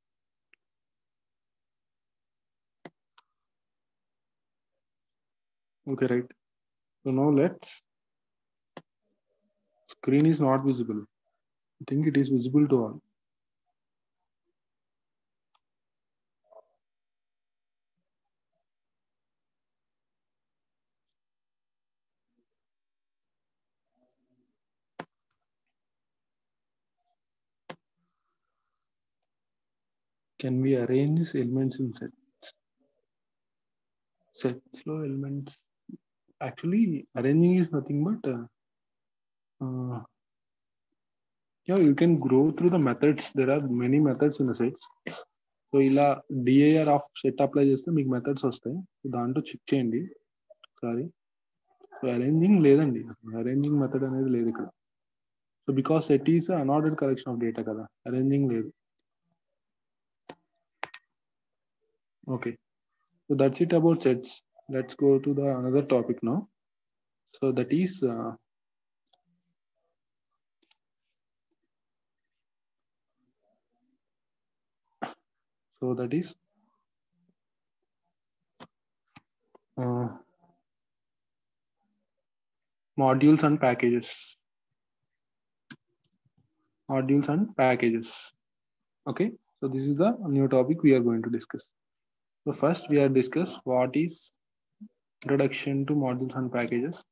Okay, right. So now let's. Screen is not visible. I think it is visible to all. Can we arrange elements in sets? Sets of elements. Actually, arranging is nothing but yeah, you can grow through the methods. There are many methods in the sets. So ఇలా DAR of CET apply చేస్తే మీకు methods వస్తాయి. దాంట్లో check చేయండి sorry. So arranging లేదండి, arranging method అనేది లేదు ఇక్కడ. So because set is unordered collection of data కదా, అరేంజింగ్ లేదు. Okay, so that's it about sets. Let's go to the another topic now. So that is modules and packages. Modules and packages. Okay, so this is the new topic we are going to discuss. So first we are discuss what is introduction to modules and packages.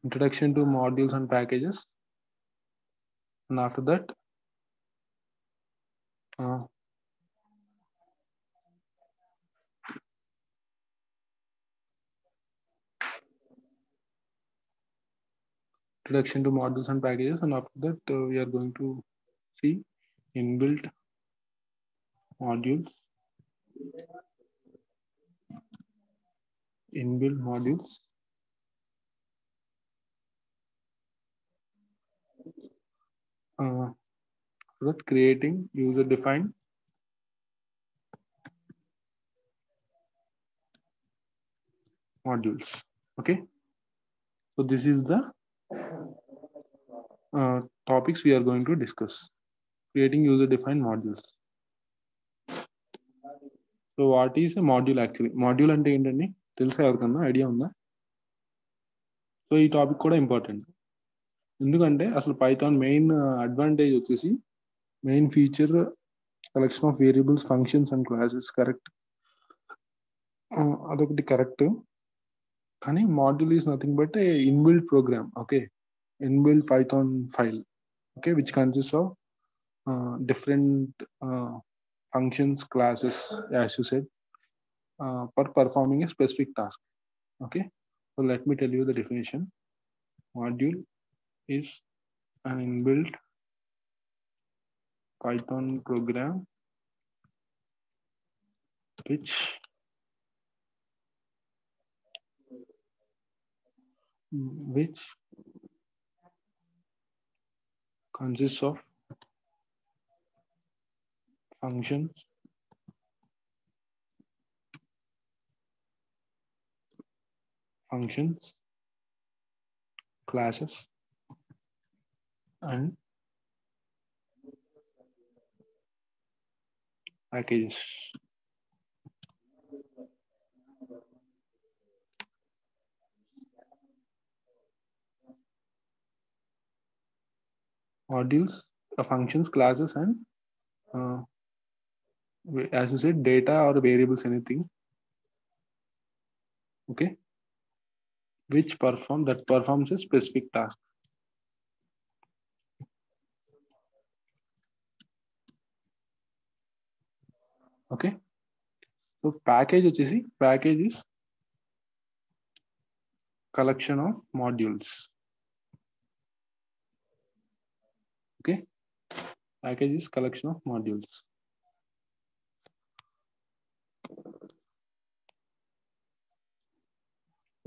Introduction to modules and packages, and after that introduction to modules and packages, and after that we are going to see inbuilt modules, that creating user defined modules. Okay, so this is the topics we are going to discuss. Creating user defined modules. So what is a module actually? Module అంటే ఏంటండి తెలుసా ఎవరికన్నా idea ఉందా? So ఈ topic కూడా important, ఎందుకంటే అసలు Python main advantage వచ్చేసి main feature collection of variables, functions and classes. Correct, అదొకటి కరెక్ట్. కానీ module is nothing but a inbuilt program. Okay, inbuilt Python file, okay, which consists of different functions, classes, as you said, for performing a specific task. Okay, so let me tell you the definition. Module is an inbuilt Python program which consists of functions, classes, and packages. Modules, functions, classes, and as you said, data or variables, anything, okay, which performs a specific task. Okay, so package is collection of modules. Okay, package is collection of modules.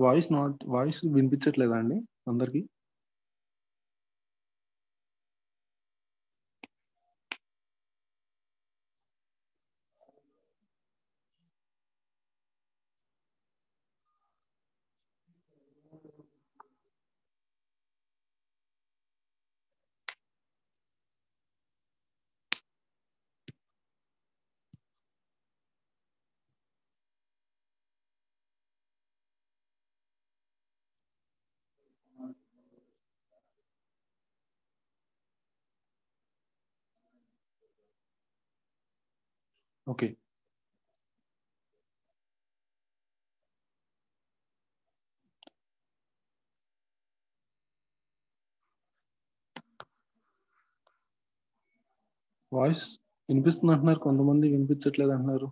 Voice వినిపించట్లేదా అండి అందరికి? Okay, voice వినిపిస్తుంది అంటున్నారు, కొంతమంది వినిపించట్లేదు అంటున్నారు.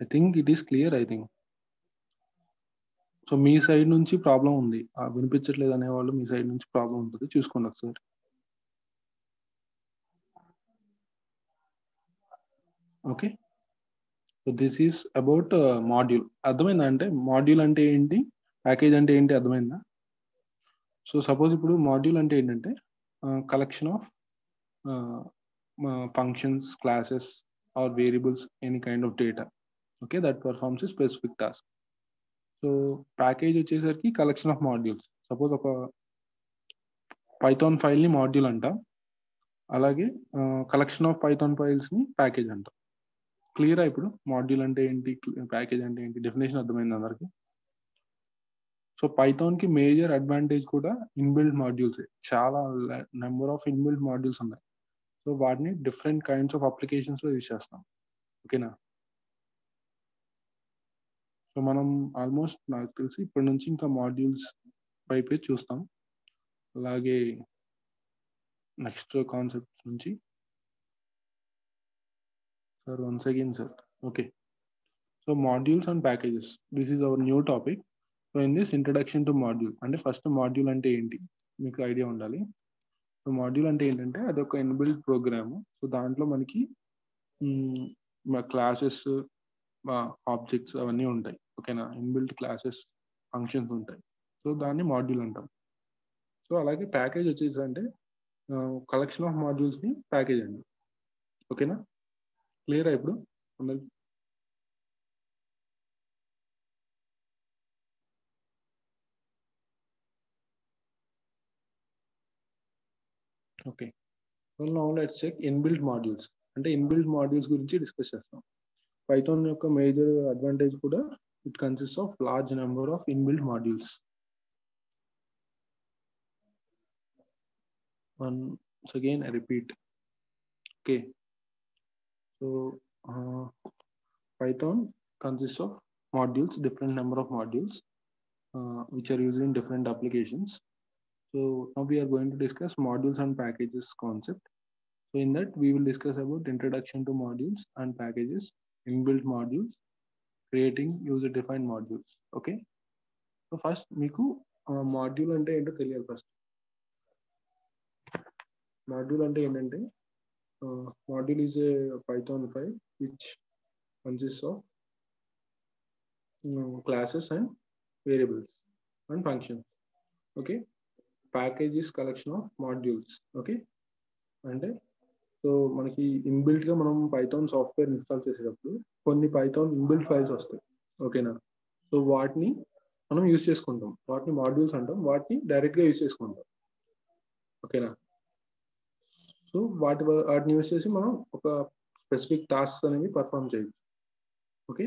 I think it is clear. I think so me side నుంచి problem ఉంది, వినిపించట్లేదు అనేవాళ్ళు మీ సైడ్ నుంచి ప్రాబ్లం ఉంటుంది, చూసుకోండి ఒకసారి. Okay, so this is about module. అర్థమైందా? అంటే మాడ్యూల్ అంటే ఏంటి, ప్యాకేజ్ అంటే ఏంటి, అర్థమైందా? సో సపోజ్ ఇప్పుడు మాడ్యూల్ అంటే ఏంటంటే collection of functions, classes or variables, any kind of data, okay, that performs a specific task. So package వచ్చేసరికి collection of modules. సపోజ్ ఒక పైథాన్ ఫైల్ ని మాడ్యూల్ అంటాం, అలాగే కలెక్షన్ ఆఫ్ పైథాన్ ఫైల్స్ ని package అంటాం. క్లియరా? ఇప్పుడు మాడ్యూల్ అంటే ఏంటి, ప్యాకేజ్ అంటే ఏంటి, డెఫినేషన్ అర్థమైంది అందరికి? సో పైథాన్ కి మేజర్ అడ్వాంటేజ్ కూడా ఇన్బిల్డ్ మాడ్యూల్స్. చాలా నెంబర్ ఆఫ్ ఇన్బిల్డ్ మాడ్యూల్స్ ఉన్నాయి. సో వాటిని డిఫరెంట్ కైండ్స్ ఆఫ్ అప్లికేషన్స్ లో యూజ్ చేస్తాం. ఓకేనా? సో మనం ఆల్మోస్ట్ నాకు తెలిసి ఇప్పటి నుంచి ఇంకా మాడ్యూల్స్ వైపే చూస్తాం. అలాగే నెక్స్ట్ కాన్సెప్ట్ నుంచి sir once again sir. Okay, so modules and packages, this is our new topic. So in this introduction to module, అంటే ఫస్ట్ మాడ్యూల్ అంటే ఏంటి మీకు ఐడియా ఉండాలి. సో మాడ్యూల్ అంటే ఏంటంటే అది ఒక ఇన్బిల్డ్ ప్రోగ్రామ్. సో దాంట్లో మనకి క్లాసెస్, ఆబ్జెక్ట్స్ అవన్నీ ఉంటాయి. ఓకేనా? ఇన్బిల్ట్ క్లాసెస్, ఫంక్షన్స్ ఉంటాయి. సో దాన్ని మాడ్యూల్ అంటాం. సో అలాగే ప్యాకేజ్ వచ్చేసి అంటే కలెక్షన్ ఆఫ్ మాడ్యూల్స్ ని ప్యాకేజ్ అండి. ఓకేనా? క్లియరా ఇప్పుడు అందరికి? Okay, so now let's check inbuilt modules. అంటే ఇన్బిల్ట్ మాడ్యూల్స్ గురించి డిస్కస్ చేస్తాం. పైథాన్ యొక్క మేజర్ అడ్వాంటేజ్ కూడా it consist of large number of inbuilt modules. Once again I repeat. Okay, so Python consists of modules, different number of modules which are used in different applications. So now we are going to discuss modules and packages concept. So in that we will discuss about introduction to modules and packages, inbuilt modules, creating user defined modules. Okay, so first meeku module ante ento teliyali. First module ante endante module is a Python file which consists of classes and variables and functions. Okay, package is collection of modules. Okay, అంటే so మనకి inbuilt గా మనం Python software install చేసేటప్పుడు కొన్ని Python inbuilt files వస్తాయి. ఓకేనా? So వాటిని మనం యూజ్ చేసుకుంటాం, వాటిని మాడ్యూల్స్ అంటాం, వాటిని డైరెక్ట్ గా యూజ్ చేసుకుంటాం. ఓకేనా? సో వాటిని యూజ్ చేసి మనం ఒక స్పెసిఫిక్ టాస్క్ అనేవి పర్ఫామ్ చేయొచ్చు. ఓకే,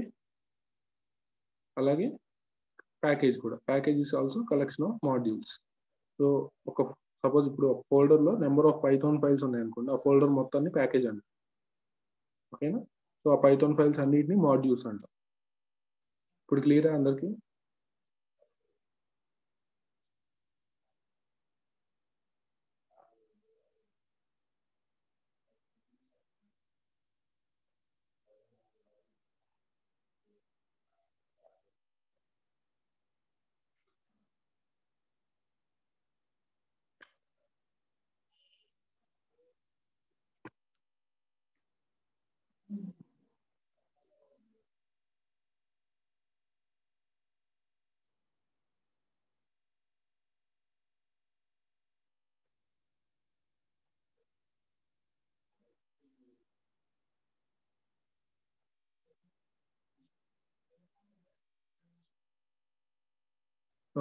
అలాగే ప్యాకేజ్ కూడా, package is also collection of modules. So ఒక సపోజ్ ఇప్పుడు ఒక ఫోల్డర్ లో నెంబర్ ఆఫ్ పైథాన్ ఫైల్స్ ఉన్నాయి అనుకోండి, ఆ ఫోల్డర్ మొత్తాన్ని ప్యాకేజ్ అండి. ఓకేనా. సో ఆ పైథాన్ ఫైల్స్ అన్నిటిని మాడ్యూల్స్ అంటాం. ఇప్పుడు క్లియరా అందరికి?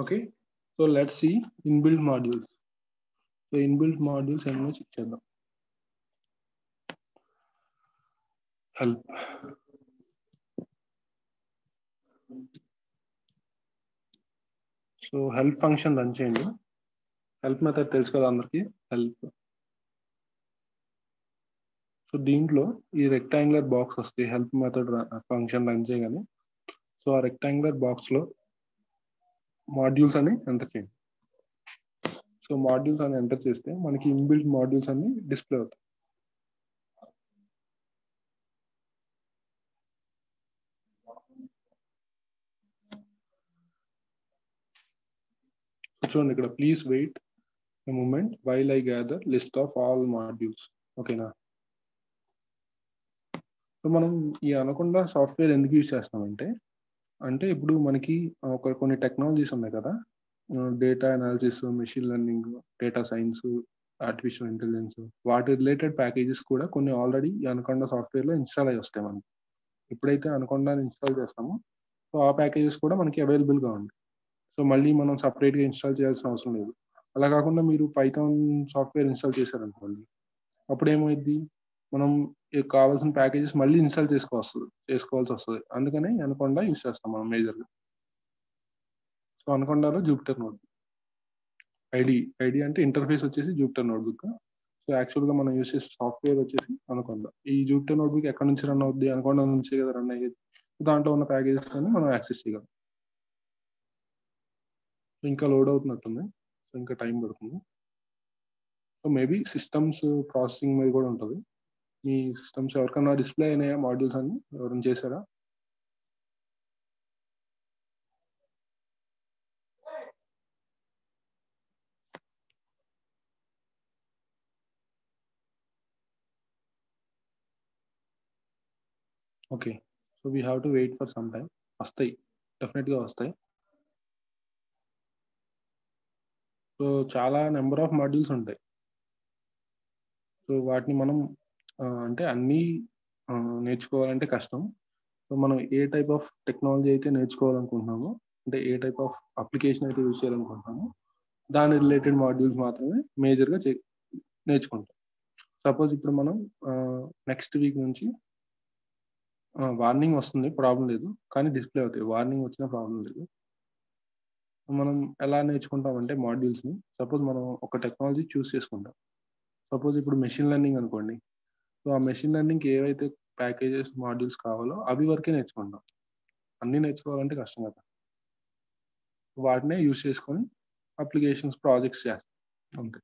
Okay. So let's see inbuilt modules. So inbuilt modules ఏమో చెక్ చేద్దాం. Help. So help function run చేయండి. హెల్ప్ మెథడ్ తెలుసు కదా అందరికి, హెల్ప్. సో దీంట్లో ఈ రెక్టాంగులర్ బాక్స్ వస్తాయి హెల్ప్ మెథడ్ ఫంక్షన్ రన్ చేయగానే. సో ఆ రెక్టాంగులర్ బాక్స్ లో మాడ్యూల్స్ అని ఎంటర్ చేయండి. సో మాడ్యూల్స్ అని ఎంటర్ చేస్తే మనకి ఇన్బిల్ట్ మాడ్యూల్స్ అన్ని డిస్ప్లే అవుతాయి. చూడండి ఇక్కడ, please wait a moment while I gather list of all modules. ఓకేనా. సో మనం ఈ అనకొండ సాఫ్ట్వేర్ ఎందుకు యూజ్ చేస్తామంటే, ఇప్పుడు మనకి కొన్ని టెక్నాలజీస్ ఉన్నాయి కదా, data analysis, machine learning, data science, artificial intelligence, వాటి రిలేటెడ్ ప్యాకేజెస్ కూడా కొన్ని ఆల్రెడీ ఈ అనకొండ సాఫ్ట్వేర్లో ఇన్స్టాల్ అయ్యి వస్తాయి మనకి. ఎప్పుడైతే అనకొండని ఇన్స్టాల్ చేస్తామో సో ఆ ప్యాకేజెస్ కూడా మనకి అవైలబుల్గా ఉంది. సో మళ్ళీ మనం సపరేట్గా ఇన్స్టాల్ చేయాల్సిన అవసరం లేదు. అలా కాకుండా మీరు పైథాన్ సాఫ్ట్వేర్ ఇన్స్టాల్ చేశారనుకోండి, అప్పుడు ఏమైంది, మనం కావాల్సిన ప్యాకేజెస్ మళ్ళీ ఇన్స్టాల్ చేసుకోవాల్సి వస్తుంది. అందుకని అనకొండ యూస్ చేస్తాం మనం మేజర్గా. సో అనకొండలో జూపిటర్ నోట్బుక్ ఐడి అంటే ఇంటర్ఫేస్ వచ్చేసి జూపిటర్ నోట్బుక్. సో యాక్చువల్గా మనం యూస్ చేసే సాఫ్ట్వేర్ వచ్చేసి అనకొండ. ఈ జూపిటర్ నోట్బుక్ ఎక్కడ నుంచి రన్ అవుద్ది, అనకొండ నుంచి కదా రన్ అయ్యేది. దాంట్లో ఉన్న ప్యాకేజెస్ అని మనం యాక్సెస్ చేయగలం. ఇంకా లోడ్ అవుతున్నట్టుంది, సో ఇంకా టైం పడుతుంది. సో మేబీ సిస్టమ్స్ ప్రాసెసింగ్ మీద కూడా ఉంటుంది. మీ సిస్టమ్స్ ఎవరికన్నా డిస్ప్లే అయినాయా మాడ్యూల్స్ అన్ని, ఎవరైనా చేశారా? Okay. So we have to wait for some time. వస్తాయి, డెఫినెట్గా వస్తాయి. సో చాలా నెంబర్ ఆఫ్ మాడ్యూల్స్ ఉంటాయి. సో వాటిని మనం అన్నీ నేర్చుకోవాలంటే కష్టం. సో మనం ఏ టైప్ ఆఫ్ టెక్నాలజీ అయితే నేర్చుకోవాలనుకుంటున్నామో, అంటే ఏ టైప్ ఆఫ్ అప్లికేషన్ అయితే యూజ్ చేయాలనుకుంటున్నామో దాని రిలేటెడ్ మాడ్యూల్స్ మాత్రమే మేజర్గా నేర్చుకుంటాం. సపోజ్ ఇప్పుడు మనం నెక్స్ట్ వీక్ నుంచి వార్నింగ్ వస్తుంది, ప్రాబ్లం లేదు, కానీ డిస్ప్లే అవుతాయి. వార్నింగ్ వచ్చినా ప్రాబ్లం లేదు. మనం ఎలా నేర్చుకుంటామంటే మాడ్యూల్స్ని, సపోజ్ మనం ఒక టెక్నాలజీ చూస్ చేసుకుంటాం. సపోజ్ ఇప్పుడు మెషిన్ లెర్నింగ్ అనుకోండి. సో ఆ మెషిన్ లెర్నింగ్కి ఏవైతే ప్యాకేజెస్ మాడ్యూల్స్ కావాలో అవి వరకే నేర్చుకుంటాం. అన్నీ నేర్చుకోవాలంటే కష్టం కదా. వాటినే యూస్ చేసుకొని అప్లికేషన్స్ ప్రాజెక్ట్స్ చేస్తాం అంతే.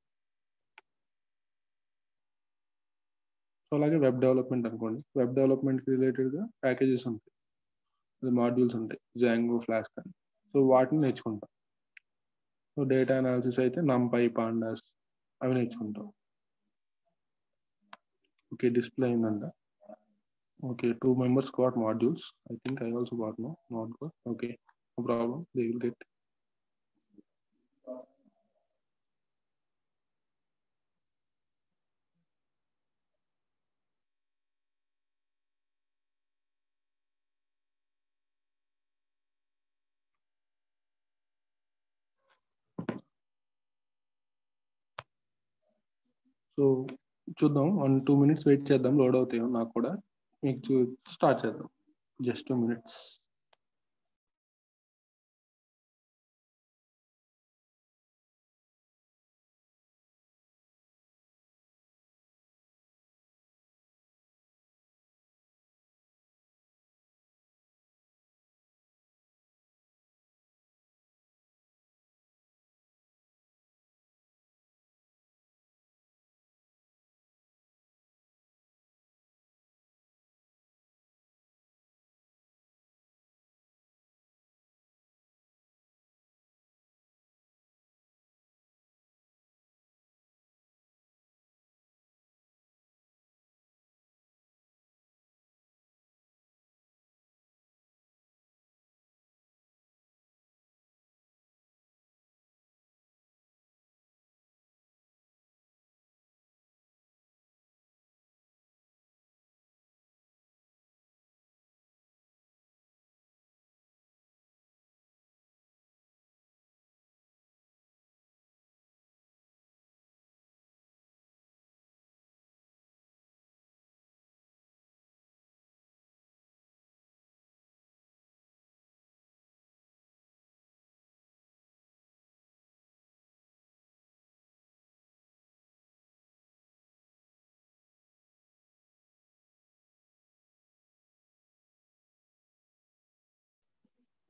సో అలాగే వెబ్ డెవలప్మెంట్ అనుకోండి, వెబ్ డెవలప్మెంట్కి రిలేటెడ్గా ప్యాకేజెస్ ఉంటాయి, మాడ్యూల్స్ ఉంటాయి, జాంగో, ఫ్లాస్క్ అని. సో వాటిని నేర్చుకుంటాం. సో డేటా అనాలిసిస్ అయితే నంపై, పాండాస్ అవి నేర్చుకుంటాం. ఓకే, డిస్ప్లే అయిందంట. Okay, 2 members got modules. I think I also got not got. Okay, no problem. They will get. So చూద్దాం, 1-2 minutes వెయిట్ చేద్దాం, లోడ్ అవుతాయో నాకు కూడా. మీకు స్టార్ట్ చేద్దాం, just 2 minutes.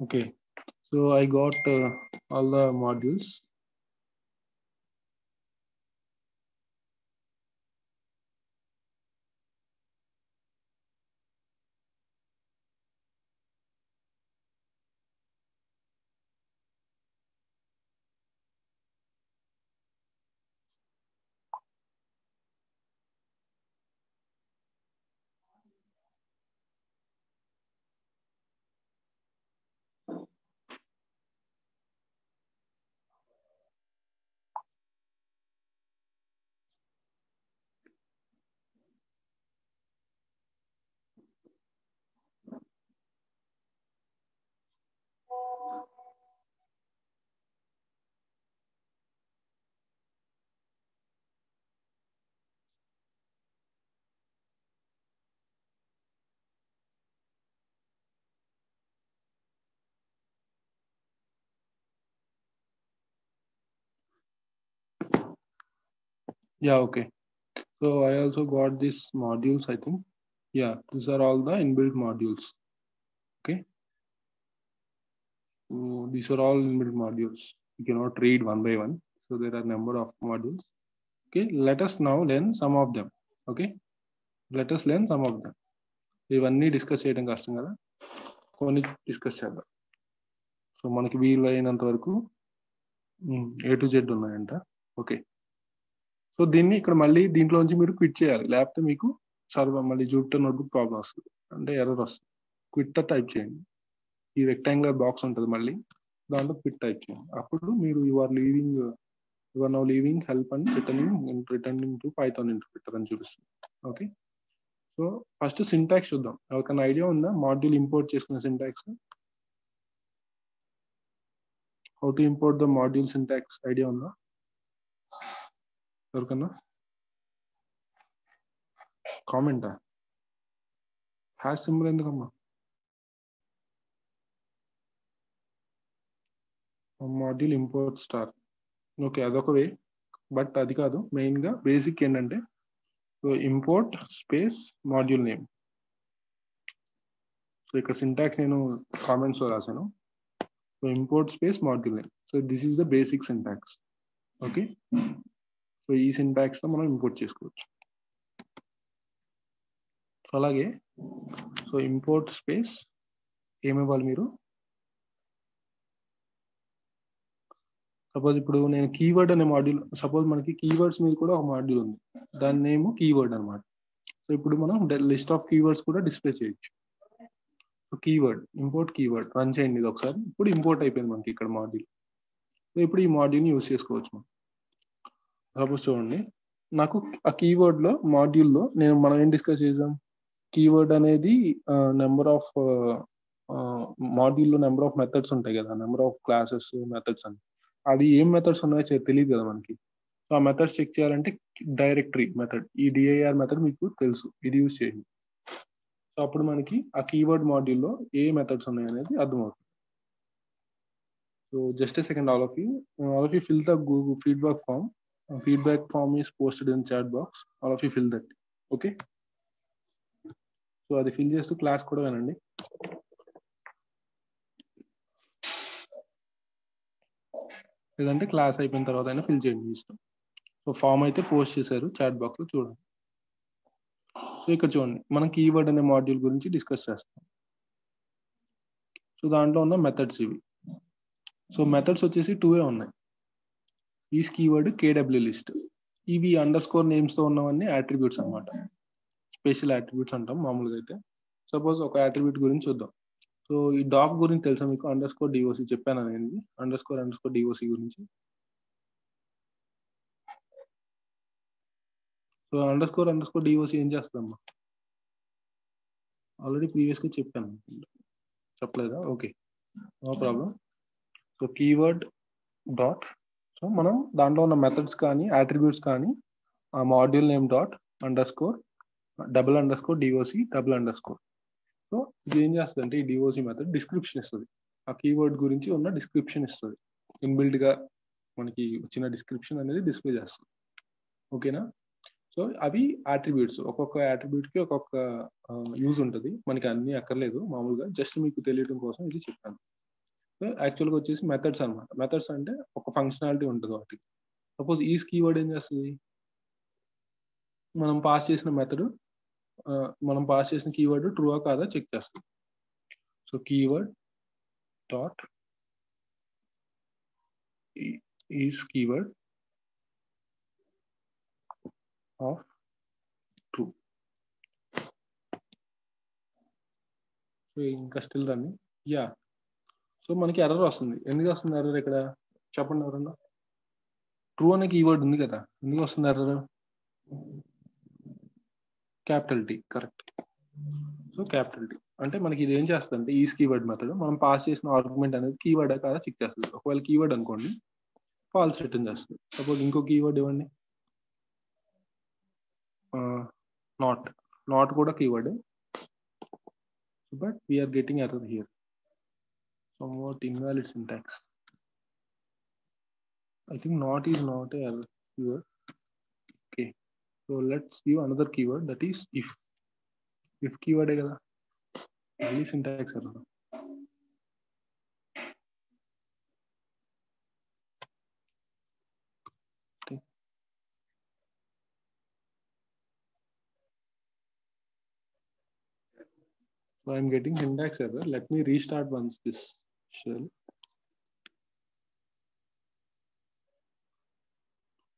Okay, so I got all the modules. Yeah, okay. So I also got these modules, I think. Yeah, these are all the inbuilt modules. Okay. So these are all inbuilt modules. You cannot read one by one. So there are a number of modules. Okay, let us now learn some of them. Okay, let us learn some of them. ఇవన్నీ discuss చేయడం కష్టం కదా, కొన్ని discuss చేద్దాం. So మనకి వీలైనంత వరకు A to Z ఉన్నాయంట. ఓకే, సో దీన్ని ఇక్కడ మళ్ళీ దీంట్లోంచి మీరు క్విట్ చేయాలి, లేకపోతే మీకు సర్వర్ మళ్ళీ జూపిటర్ నోట్బుక్ ప్రాబ్లం వస్తుంది, అంటే ఎర్రర్ వస్తుంది. క్విట్ టైప్ చేయండి, ఈ రెక్టాంగులర్ బాక్స్ ఉంటుంది, మళ్ళీ దాంట్లో క్విట్ టైప్ చేయండి. అప్పుడు మీరు you are now leaving help and returning to Python interpreter అని చూపిస్తుంది. ఓకే, సో ఫస్ట్ సింటాక్స్ చూద్దాం. ఎవరికైనా ఐడియా ఉందా మాడ్యూల్ ఇంపోర్ట్ చేసుకున్న syntax? How to import the module syntax idea ఉందా ఎవరికన్నా? కామెంటా? హ్యాష్ సింబల్ ఎందుకమ్మా? Module import star. ఓకే, అదొక వే, బట్ అది కాదు. మెయిన్గా బేసిక్ ఏంటంటే import space module name. So ఇక్కడ సింటాక్స్ నేను కామెంట్స్లో రాశాను. So import space module name. So this is the basic syntax. Okay, so ఈ సింటాక్స్తో మనం ఇంపోర్ట్ చేసుకోవచ్చు. అలాగే సో ఇంపోర్ట్ స్పేస్ ఏమివ్వాలి మీరు? సపోజ్ ఇప్పుడు నేను కీవర్డ్ అనే మాడ్యూల్, సపోజ్ మనకి కీవర్డ్స్ మీద కూడా ఒక మాడ్యూల్ ఉంది, దాని నేమ్ కీవర్డ్ అనమాట. సో ఇప్పుడు మనం లిస్ట్ ఆఫ్ కీవర్డ్స్ కూడా డిస్ప్లే చేయొచ్చు. So keyword, import keyword run చేయండి ఇది ఒకసారి. ఇప్పుడు ఇంపోర్ట్ అయిపోయింది మనకి ఇక్కడ మాడ్యూల్. సో ఇప్పుడు ఈ మాడ్యూల్ని యూజ్ చేసుకోవచ్చు మనం. సపోజ్ చూడండి, నాకు ఆ కీవర్డ్లో మాడ్యూల్లో మనం ఏం డిస్కస్ చేసాం? కీవర్డ్ అనేది నెంబర్ ఆఫ్ మాడ్యూల్లో నెంబర్ ఆఫ్ మెథడ్స్ ఉంటాయి కదా, నెంబర్ ఆఫ్ క్లాసెస్ మెథడ్స్ అని. అది ఏం మెథడ్స్ ఉన్నాయో తెలియదు కదా మనకి. సో ఆ మెథడ్స్ చెక్ చేయాలంటే డైరెక్టరీ మెథడ్, ఈ డిఐఆర్ మెథడ్ మీకు తెలుసు, ఇది యూజ్ చేయండి. సో అప్పుడు మనకి ఆ కీవర్డ్ మాడ్యూల్లో ఏ మెథడ్స్ ఉన్నాయి అనేది అర్థమవుతుంది. So just a second, all of you fill the Google feedback form. Feedback form is posted in chat box. All of you fill that. Okay, so అది ఫిల్ చేస్తూ క్లాస్ కూడా వినండి. లేదంటే క్లాస్ అయిపోయిన తర్వాత అయినా ఫిల్ చేయండి ఇష్టం. సో ఫామ్ అయితే పోస్ట్ చేశారు చాట్ బాక్స్లో, చూడండి. సో ఇక్కడ చూడండి, మనం కీవర్డ్ అనే మాడ్యూల్ గురించి డిస్కస్ చేస్తాం. సో దాంట్లో ఉన్న మెథడ్స్ ఇవి. సో మెథడ్స్ వచ్చేసి 2 ఉన్నాయి. Is keyword, కేడబ్ల్యూ list. ఇవి అండర్స్కోర్ నేమ్స్తో ఉన్నవన్నీ యాట్రిబ్యూట్స్ అనమాట, స్పెషల్ యాట్రిబ్యూట్స్ అంటాం మామూలుగా అయితే. సపోజ్ ఒక యాట్రిబ్యూట్ గురించి చూద్దాం. సో ఈ డాక్ గురించి తెలుసా మీకు? అండర్స్కోర్ డిఓసి చెప్పాను అనేది, అండర్స్కోర్ డిఓసి గురించి. సో అండర్స్కోర్ డిఓసి ఏం చేస్తుందమ్మా? ఆల్రెడీ ప్రీవియస్గా చెప్పాను, చెప్పలేదా? Okay, no problem. So keyword dot, so మనం దాంట్లో ఉన్న మెథడ్స్ కానీ యాట్రిబ్యూట్స్ కానీ ఆ module name dot underscore DOC . So ఇది ఏం చేస్తుంది అంటే, ఈ డిఓసి మెథడ్ డిస్క్రిప్షన్ ఇస్తుంది, ఆ కీవర్డ్ గురించి ఉన్న డిస్క్రిప్షన్ ఇస్తుంది. ఇన్బిల్డ్గా మనకి వచ్చిన డిస్క్రిప్షన్ అనేది డిస్ప్లే చేస్తుంది. ఓకేనా? సో అవి యాట్రిబ్యూట్స్. ఒక్కొక్క యాట్రిబ్యూట్కి ఒక్కొక్క యూజ్ ఉంటుంది. మనకి అన్నీ అక్కర్లేదు, మామూలుగా జస్ట్ మీకు తెలియడం కోసం ఇది చెప్పాను. యాక్చువల్గా వచ్చేసి మెథడ్స్ అనమాట. మెథడ్స్ అంటే ఒక ఫంక్షనాలిటీ ఉంటుంది వాటికి. సపోజ్ ఈస్ కీవర్డ్ ఏం చేస్తుంది, మనం పాస్ చేసిన మెథడ్, మనం పాస్ చేసిన కీవర్డ్ ట్రూ కాదా చెక్ చేస్తుంది. So keyword dot is keyword of true. So ఇంకా స్టిల్ రన్నింగ్. యా, సో మనకి ఎర్రర్ వస్తుంది. ఎందుకు వస్తుంది ఎర్రర్ ఇక్కడ చెప్పండి ఎవరన్నా. ట్రూ అనే కీవర్డ్ ఉంది కదా, ఎందుకు వస్తుంది error? Capital T, correct. So capital T అంటే మనకి ఇది ఏం చేస్తుంది అంటే ఈస్ కీవర్డ్ మెథడ్ మనం పాస్ చేసిన ఆర్గ్యుమెంట్ అనేది కీవర్డ్ కాదా చెక్ చేస్తుంది. ఒకవేళ కీవర్డ్ అనుకోండి ఫాల్స్ రిటర్న్ చేస్తుంది. సపోజ్ ఇంకో కీవర్డ్ ఇవ్వండి, నాట్. నాట్ కూడా keyword, but we are getting error here. somewhat invalid syntax. I think not is not a error keyword. Okay, so let's give another keyword, that is if. If keyword hai kada, only syntax error. Okay. So I'm getting syntax error. Let me restart once this shell.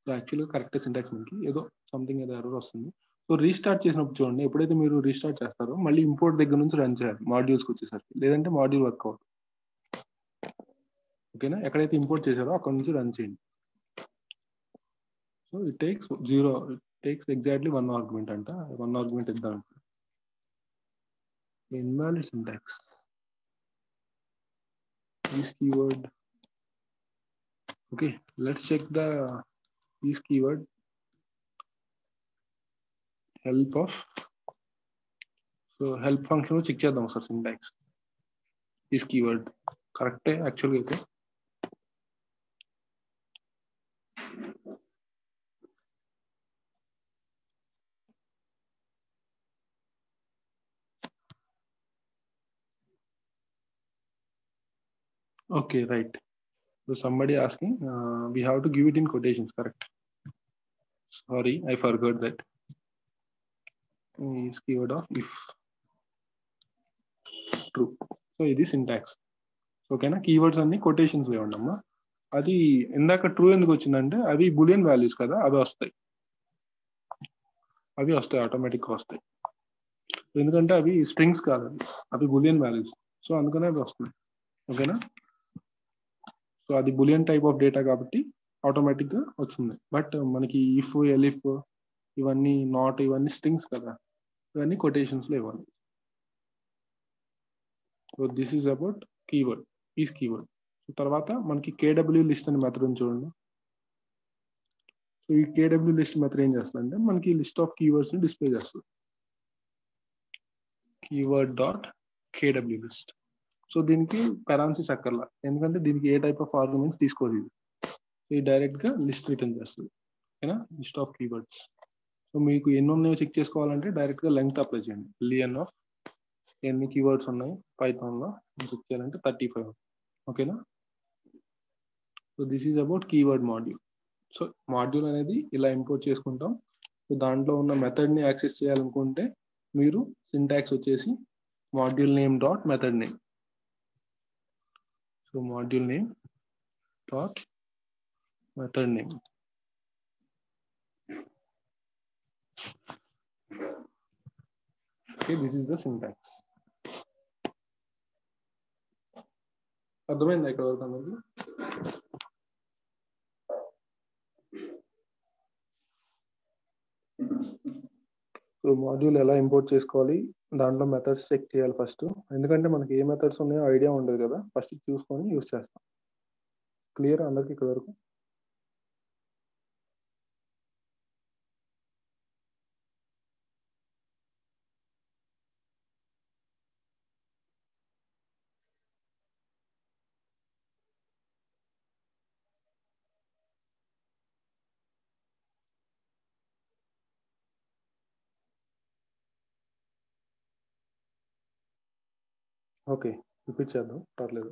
So యాక్చువల్గా correct syntax మనకి ఏదో something ఏదో error వస్తుంది. So restart చేసినప్పుడు చూడండి, ఎప్పుడైతే మీరు restart చేస్తారో మళ్ళీ ఇంపోర్ట్ దగ్గర నుంచి రన్ చేయాలి మాడ్యూల్స్కి వచ్చేసరికి, లేదంటే మాడ్యూల్ వర్క్ అవ్వదు. ఓకేనా, ఎక్కడైతే ఇంపోర్ట్ చేశారో అక్కడ నుంచి రన్ చేయండి. So it takes 0, it takes exactly 1 argument అంట. 1 ఆర్గ్యుమెంట్ ఇద్దాం. Invalid syntax is keyword. Okay, let's check the is keyword help of. So help function check చేద్దాం ఒకసారి సింటాక్స్. ఈస్ కీవర్డ్ కరెక్టే యాక్చువల్గా అయితే. Okay, right. So somebody asking, we have to give it in quotations, correct? Sorry, I forgot that. Is keyword of if true. So ఇది syntax. ఓకేనా, keywords అన్ని quotations లో ఉండమ్మా. అది ఇందాక ట్రూ ఎందుకు వచ్చిందంటే అవి బులియన్ వాల్యూస్ కదా, అవి వస్తాయి ఆటోమేటిక్గా వస్తాయి. ఎందుకంటే అవి స్ట్రింగ్స్ కాదు, అవి బులియన్ వాల్యూస్. సో అందుకనే అవి వస్తున్నాయి. ఓకేనా, సో అది బులియన్ టైప్ ఆఫ్ డేటా కాబట్టి ఆటోమేటిక్గా వచ్చింది. బట్ మనకి ఇఫ్, ఎలిఫ్, ఇవన్నీ నాట్, ఇవన్నీ స్ట్రింగ్స్ కదా, ఇవన్నీ కొటేషన్స్లో ఇవ్వాలి. So this is about keyword, is keyword. So తర్వాత మనకి కేడబ్ల్యూ లిస్ట్ అనే మెథడ్ ఉంది చూడండి. సో ఈ కేడబ్ల్యూ లిస్ట్ మెథడ్ ఏం చేస్తుందంటే మనకి లిస్ట్ ఆఫ్ కీవర్డ్స్ని డిస్ప్లే చేస్తుంది. Keyword dot కేడబ్ల్యూ list. సో దీనికి పెరాన్సిస్ అక్కర్లా, ఎందుకంటే దీనికి ఏ టైప్ ఆఫ్ ఆర్గ్యుమెంట్స్ తీసుకోదు. ఇది డైరెక్ట్గా లిస్ట్ రిటర్న్ చేస్తుంది. ఓకేనా, లిస్ట్ ఆఫ్ కీవర్డ్స్. సో మీకు ఎన్ని ఉన్నాయో చెక్ చేసుకోవాలంటే డైరెక్ట్గా లెంగ్త్ అప్లై చేయండి. లియన్ ఆఫ్ ఎన్ని కీవర్డ్స్ ఉన్నాయి పైథాన్లో చెక్ చేయాలంటే 35. ఓకేనా, so this is about keyword module. So module అనేది ఇలా ఇంపోర్ట్ చేసుకుంటాం. సో దాంట్లో ఉన్న మెథడ్ని యాక్సెస్ చేయాలనుకుంటే మీరు సింటాక్స్ వచ్చేసి module name dot method name. So module name dot method name. Okay, this is the syntax. అర్థమైందా ఇక్కడ వరకు అందరికి? సో మాడ్యూల్ ఎలా ఇంపోర్ట్ చేసుకోవాలి, దాంట్లో మెథడ్స్ చెక్ చేయాలి ఫస్ట్. ఎందుకంటే మనకి ఏ మెథడ్స్ ఉన్నాయో ఐడియా ఉండదు కదా, ఫస్ట్ చూసుకొని యూస్ చేస్తాం. క్లియర్ అందరికి ఇక్కడ వరకు? ఓకే, రిపీట్ చేద్దాం, పర్లేదు.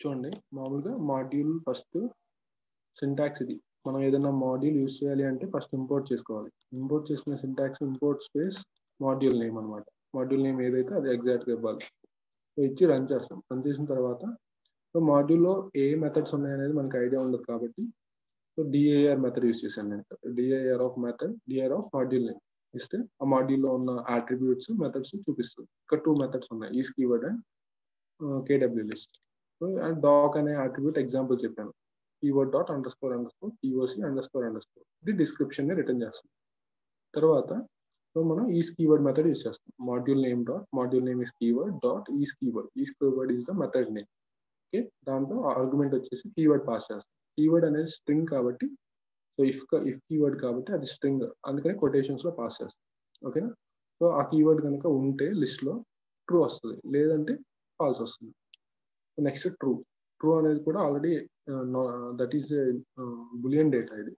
చూడండి, మామూలుగా మాడ్యూల్ ఫస్ట్ సింటాక్స్ ఇది. మనం ఏదైనా మాడ్యూల్ యూజ్ చేయాలి అంటే ఫస్ట్ ఇంపోర్ట్ చేసుకోవాలి. ఇంపోర్ట్ చేసుకునే syntax import space module name అనమాట. మాడ్యూల్ నేమ్ ఏదైతే అది ఎగ్జాక్ట్గా ఇవ్వాలి. సో ఇచ్చి రన్ చేస్తాం. రన్ చేసిన తర్వాత సో మాడ్యూల్లో ఏ మెథడ్స్ ఉన్నాయనేది మనకి ఐడియా ఉండదు కాబట్టి సో డిఐఆర్ మెథడ్ యూజ్ చేశాను నేను. DIR of method, DIR of module name ఇస్తే ఆ మాడ్యూల్లో ఉన్న అట్రిబ్యూట్స్ మెథడ్స్ చూపిస్తుంది. ఇక్కడ 2 మెథడ్స్ ఉన్నాయి, is keyword and KW list. So and doc అనే అట్రిబ్యూట్ ఎగ్జాంపుల్ చెప్పాను. Keyword dot underscore TOC underscore ఇది డిస్క్రిప్షన్ ని రిటర్న్ చేస్తుంది. తర్వాత సో మనం ఈస్ కీవర్డ్ మెథడ్ యూజ్ చేస్తాం. Module name is keyword dot is keyword is the method name. Okay, దాంట్లో argument వచ్చేసి కీవర్డ్ పాస్ చేస్తాం. కీవర్డ్ అనేది స్ట్రింగ్ కాబట్టి సో ఇఫ్ కీవర్డ్ కాబట్టి అది స్ట్రింగ్, అందుకని కొటేషన్స్ లో పాస్ చేస్తాం. ఓకేనా. సో ఆ కీవర్డ్ కనుక ఉంటే లిస్ట్ లో ట్రూ వస్తుంది, లేదంటే ఫాల్స్ వస్తుంది. నెక్స్ట్ ట్రూ అనేది కూడా already that is boolean data ఇది.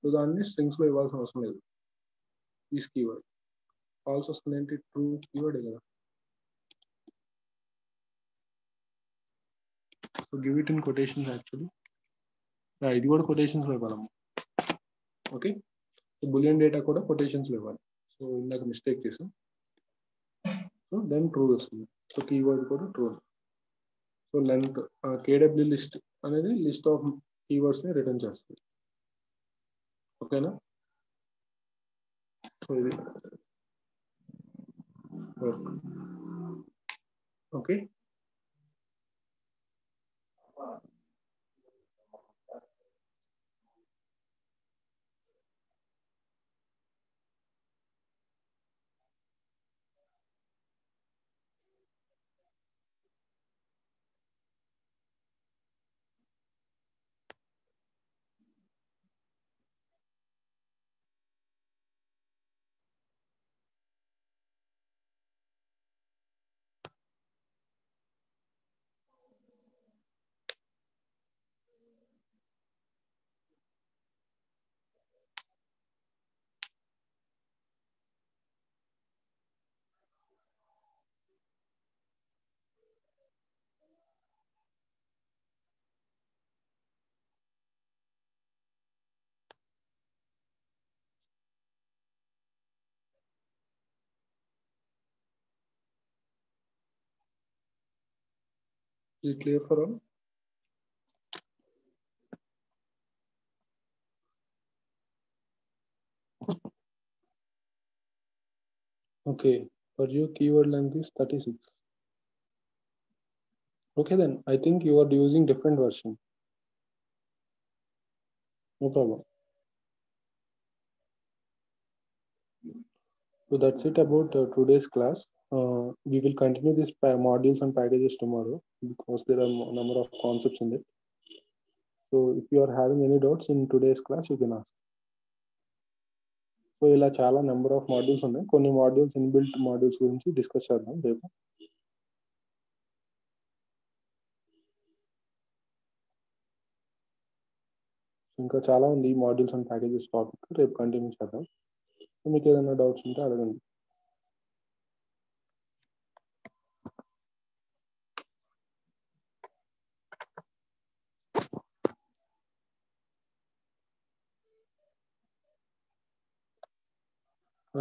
సో దాన్ని స్ట్రింగ్స్ లో ఇవ్వాల్సిన అవసరం లేదు. ఈస్ కీవర్డ్ ఫాల్స్ వస్తుంది ఏంటి, ట్రూ కీవర్డ్ కదా. So give it in quotations actually. ఇది కూడా కొటేషన్స్ లో ఇవ్వాలమ్మా. ఓకే, సో బులియన్ డేటా కూడా కొటేషన్స్ లో ఇవ్వాలి. సో ఇందాక మిస్టేక్ చేసాం. సో దెన్ ట్రూ వస్తుంది. సో కీవర్డ్ కూడా true. So length KW list అనేది లిస్ట్ ఆఫ్ కీవర్డ్స్ ని రిటర్న్ చేస్తుంది. ఓకేనా. సో ఇది work. Okay, is it clear for all? Okay, for you keyword length is 36. Okay, then I think you are using different version. No problem. So that's it about today's class. We will continue this modules and packages tomorrow because there are a number of concepts in it. So if you are having any doubts in today's class, you can ask. So ఇలా చాలా number of modules ఉన్నాయి. కొన్ని modules inbuilt modules గురించి discuss చేద్దాం రేపు. ఇంకా చాలా ఉంది ఈ మాడ్యూల్స్ అండ్ ప్యాకేజెస్ టాపిక్, రేపు కంటిన్యూ చేద్దాం. సో మీకు ఏదైనా డౌట్స్ ఉంటే అడగండి.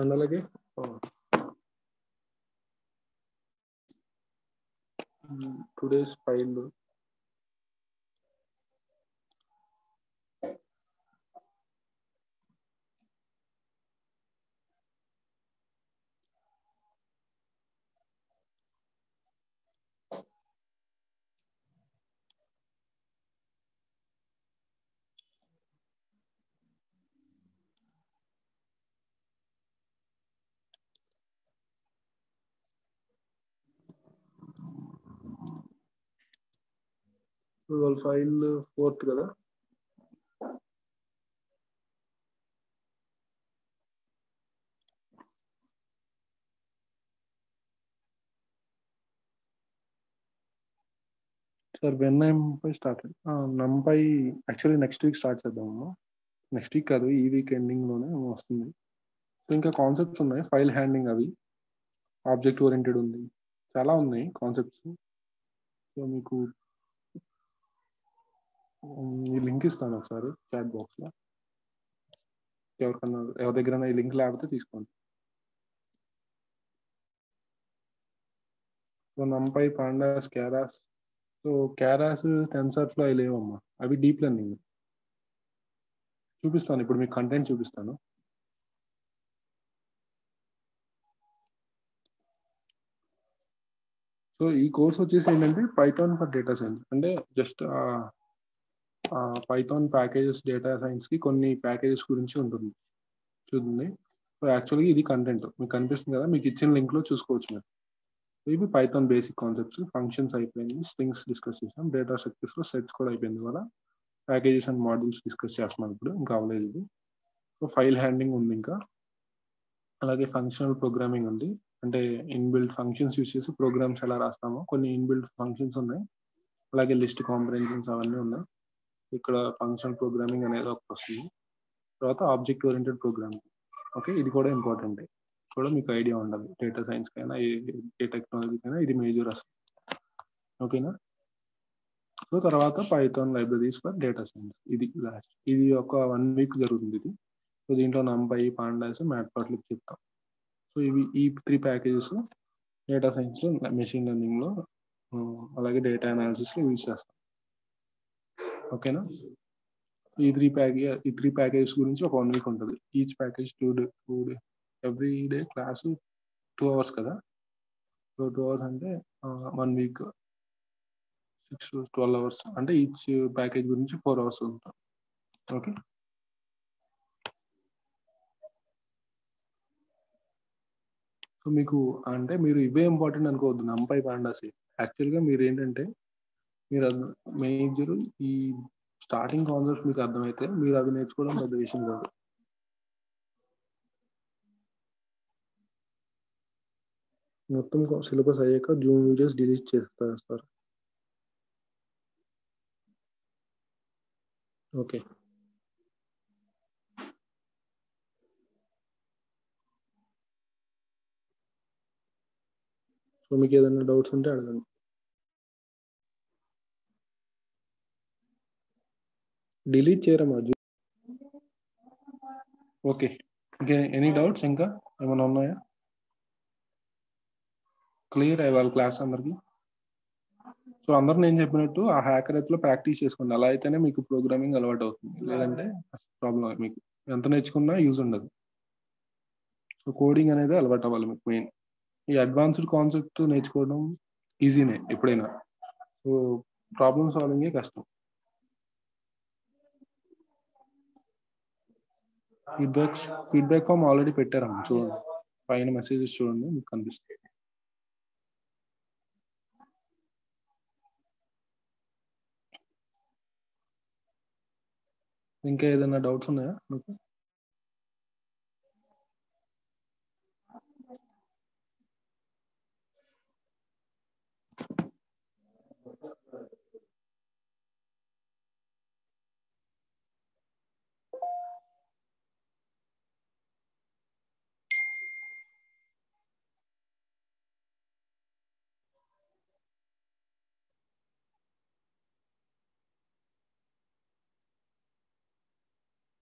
అండ్ అలాగే టుడేస్ ఫైల్ వాళ్ళ ఫైల్ 4th కదా. Sir when NumPy start NumPy actually next week start చేద్దామమ్మా. నెక్స్ట్ వీక్ కాదు, ఈ వీక్ ఎండింగ్లోనే వస్తుంది. సో ఇంకా కాన్సెప్ట్స్ ఉన్నాయి, ఫైల్ హ్యాండింగ్, అవి ఆబ్జెక్ట్ ఓరియంటెడ్ ఉంది, చాలా ఉన్నాయి కాన్సెప్ట్స్. సో మీకు ఈ లింక్ ఇస్తాను ఒకసారి చాట్ బాక్స్లో. ఎవరికన్నా ఎవరి దగ్గర ఈ లింక్ లేకపోతే తీసుకోండి. So NumPy, Pandas, Keras. So Keras, TensorFlow అవి లేవమ్మా, అవి డీప్ లెర్నింగ్. చూపిస్తాను ఇప్పుడు మీకు కంటెంట్ చూపిస్తాను. సో ఈ కోర్స్ వచ్చేసి ఏంటంటే పైథాన్ ఫర్ డేటా సైన్స్, అంటే జస్ట్ పైథాన్ ప్యాకేజెస్ డేటా సైన్స్కి కొన్ని ప్యాకేజెస్ గురించి ఉంటుంది చూడండి. సో యాక్చువల్గా ఇది కంటెంట్ మీకు కనిపిస్తుంది కదా, మీకు ఇచ్చిన లింక్లో చూసుకోవచ్చు మీరు. ఇవి పైథాన్ బేసిక్ కాన్సెప్ట్స్, ఫంక్షన్స్ అయిపోయింది, స్ట్రింగ్స్ డిస్కస్ చేసాం, డేటా స్ట్రక్చర్స్లో సెట్స్ కూడా అయిపోయింది కదా, ప్యాకేజెస్ అండ్ మాడ్యూల్స్ డిస్కస్ చేస్తున్నాం ఇప్పుడు, ఇంకా అవ్వలేదు ఇది. సో ఫైల్ హ్యాండింగ్ ఉంది, ఇంకా అలాగే ఫంక్షనల్ ప్రోగ్రామింగ్ ఉంది, అంటే ఇన్బిల్డ్ ఫంక్షన్స్ యూస్ చేసి ప్రోగ్రామ్స్ ఎలా రాస్తామో కొన్ని ఇన్బిల్డ్ ఫంక్షన్స్ ఉన్నాయి, అలాగే లిస్ట్ కాంప్రహెన్షన్స్ అవన్నీ ఉన్నాయి. ఇక్కడ ఫంక్షనల్ ప్రోగ్రామింగ్ అనేది ఒకటి వస్తుంది. తర్వాత ఆబ్జెక్ట్ ఓరియంటెడ్ ప్రోగ్రామింగ్. ఓకే, ఇది కూడా ఇంపార్టెంట్ కూడా మీకు ఐడియా ఉండాలి. డేటా సైన్స్ కైనా ఏ టెక్నాలజీకైనా ఇది మేజర్ అసలు. ఓకేనా. సో తర్వాత Python libraries for data science, ఇది లాస్ట్. ఇది ఒక 1 వీక్ జరుగుతుంది ఇది. సో దీంట్లో NumPy, Pandas, Matplotlib చెప్తాం. సో ఈ 3 ప్యాకేజెస్ డేటా సైన్స్లో, మెషిన్ లెర్నింగ్లో, అలాగే డేటా అనాలిసిస్లో యూజ్ చేస్తాం. ఓకేనా. ఈ త్రీ ప్యాకేజెస్ గురించి ఒక 1 వీక్ ఉంటుంది. Each package 2 day every day class 2 hours కదా. సో 2 hours అంటే 1 వీక్ 6 to 12 hours, అంటే ఈచ్ ప్యాకేజ్ గురించి 4 hours ఉంటాం. ఓకే. సో మీకు అంటే మీరు ఇవే ఇంపార్టెంట్ అనుకోవద్దు, NumPy, Pandas. యాక్చువల్గా మీరు ఏంటంటే మీరు మేజర్ ఈ స్టార్టింగ్ కాన్సెప్ట్స్ మీకు అర్థమైతే మీరు అవి నేర్చుకోవడం పెద్ద విషయం కాదు. మొత్తం సిలబస్ అయ్యాక జూమ్ వీడియోస్ డిలీట్ చేస్తారు సార్. ఓకే. సో మీకు ఏదైనా డౌట్స్ ఉంటే అడగండి. డిలీట్ చేయరమ్మా. ఓకే, ఇంకా ఎనీ డౌట్స్ ఇంకా ఏమైనా ఉన్నాయా? క్లియర్ ఇవాళ క్లాస్ అందరికి. సో అందరూ నేను చెప్పినట్టు ఆ హ్యాకర్ ఎత్లో ప్రాక్టీస్ చేసుకోండి, అలా అయితేనే మీకు ప్రోగ్రామింగ్ అలవాటు అవుతుంది, లేదంటే ప్రాబ్లం. మీకు ఎంత నేర్చుకున్నా యూజ్ ఉండదు. సో కోడింగ్ అనేది అలవాటు అవ్వాలి మీకు మెయిన్. ఈ అడ్వాన్స్డ్ కాన్సెప్ట్ నేర్చుకోవడం ఈజీనే ఎప్పుడైనా, సో ప్రాబ్లమ్ సాల్వింగే కష్టం. ఫీడ్బ్యాక్ ఫామ్ ఆల్రెడీ పెట్టారమ్మా, చూడండి పైన మెసేజెస్ చూడండి, మీకు కనిపిస్తాయి. ఇంకా ఏదైనా డౌట్స్ ఉన్నాయా మీకు?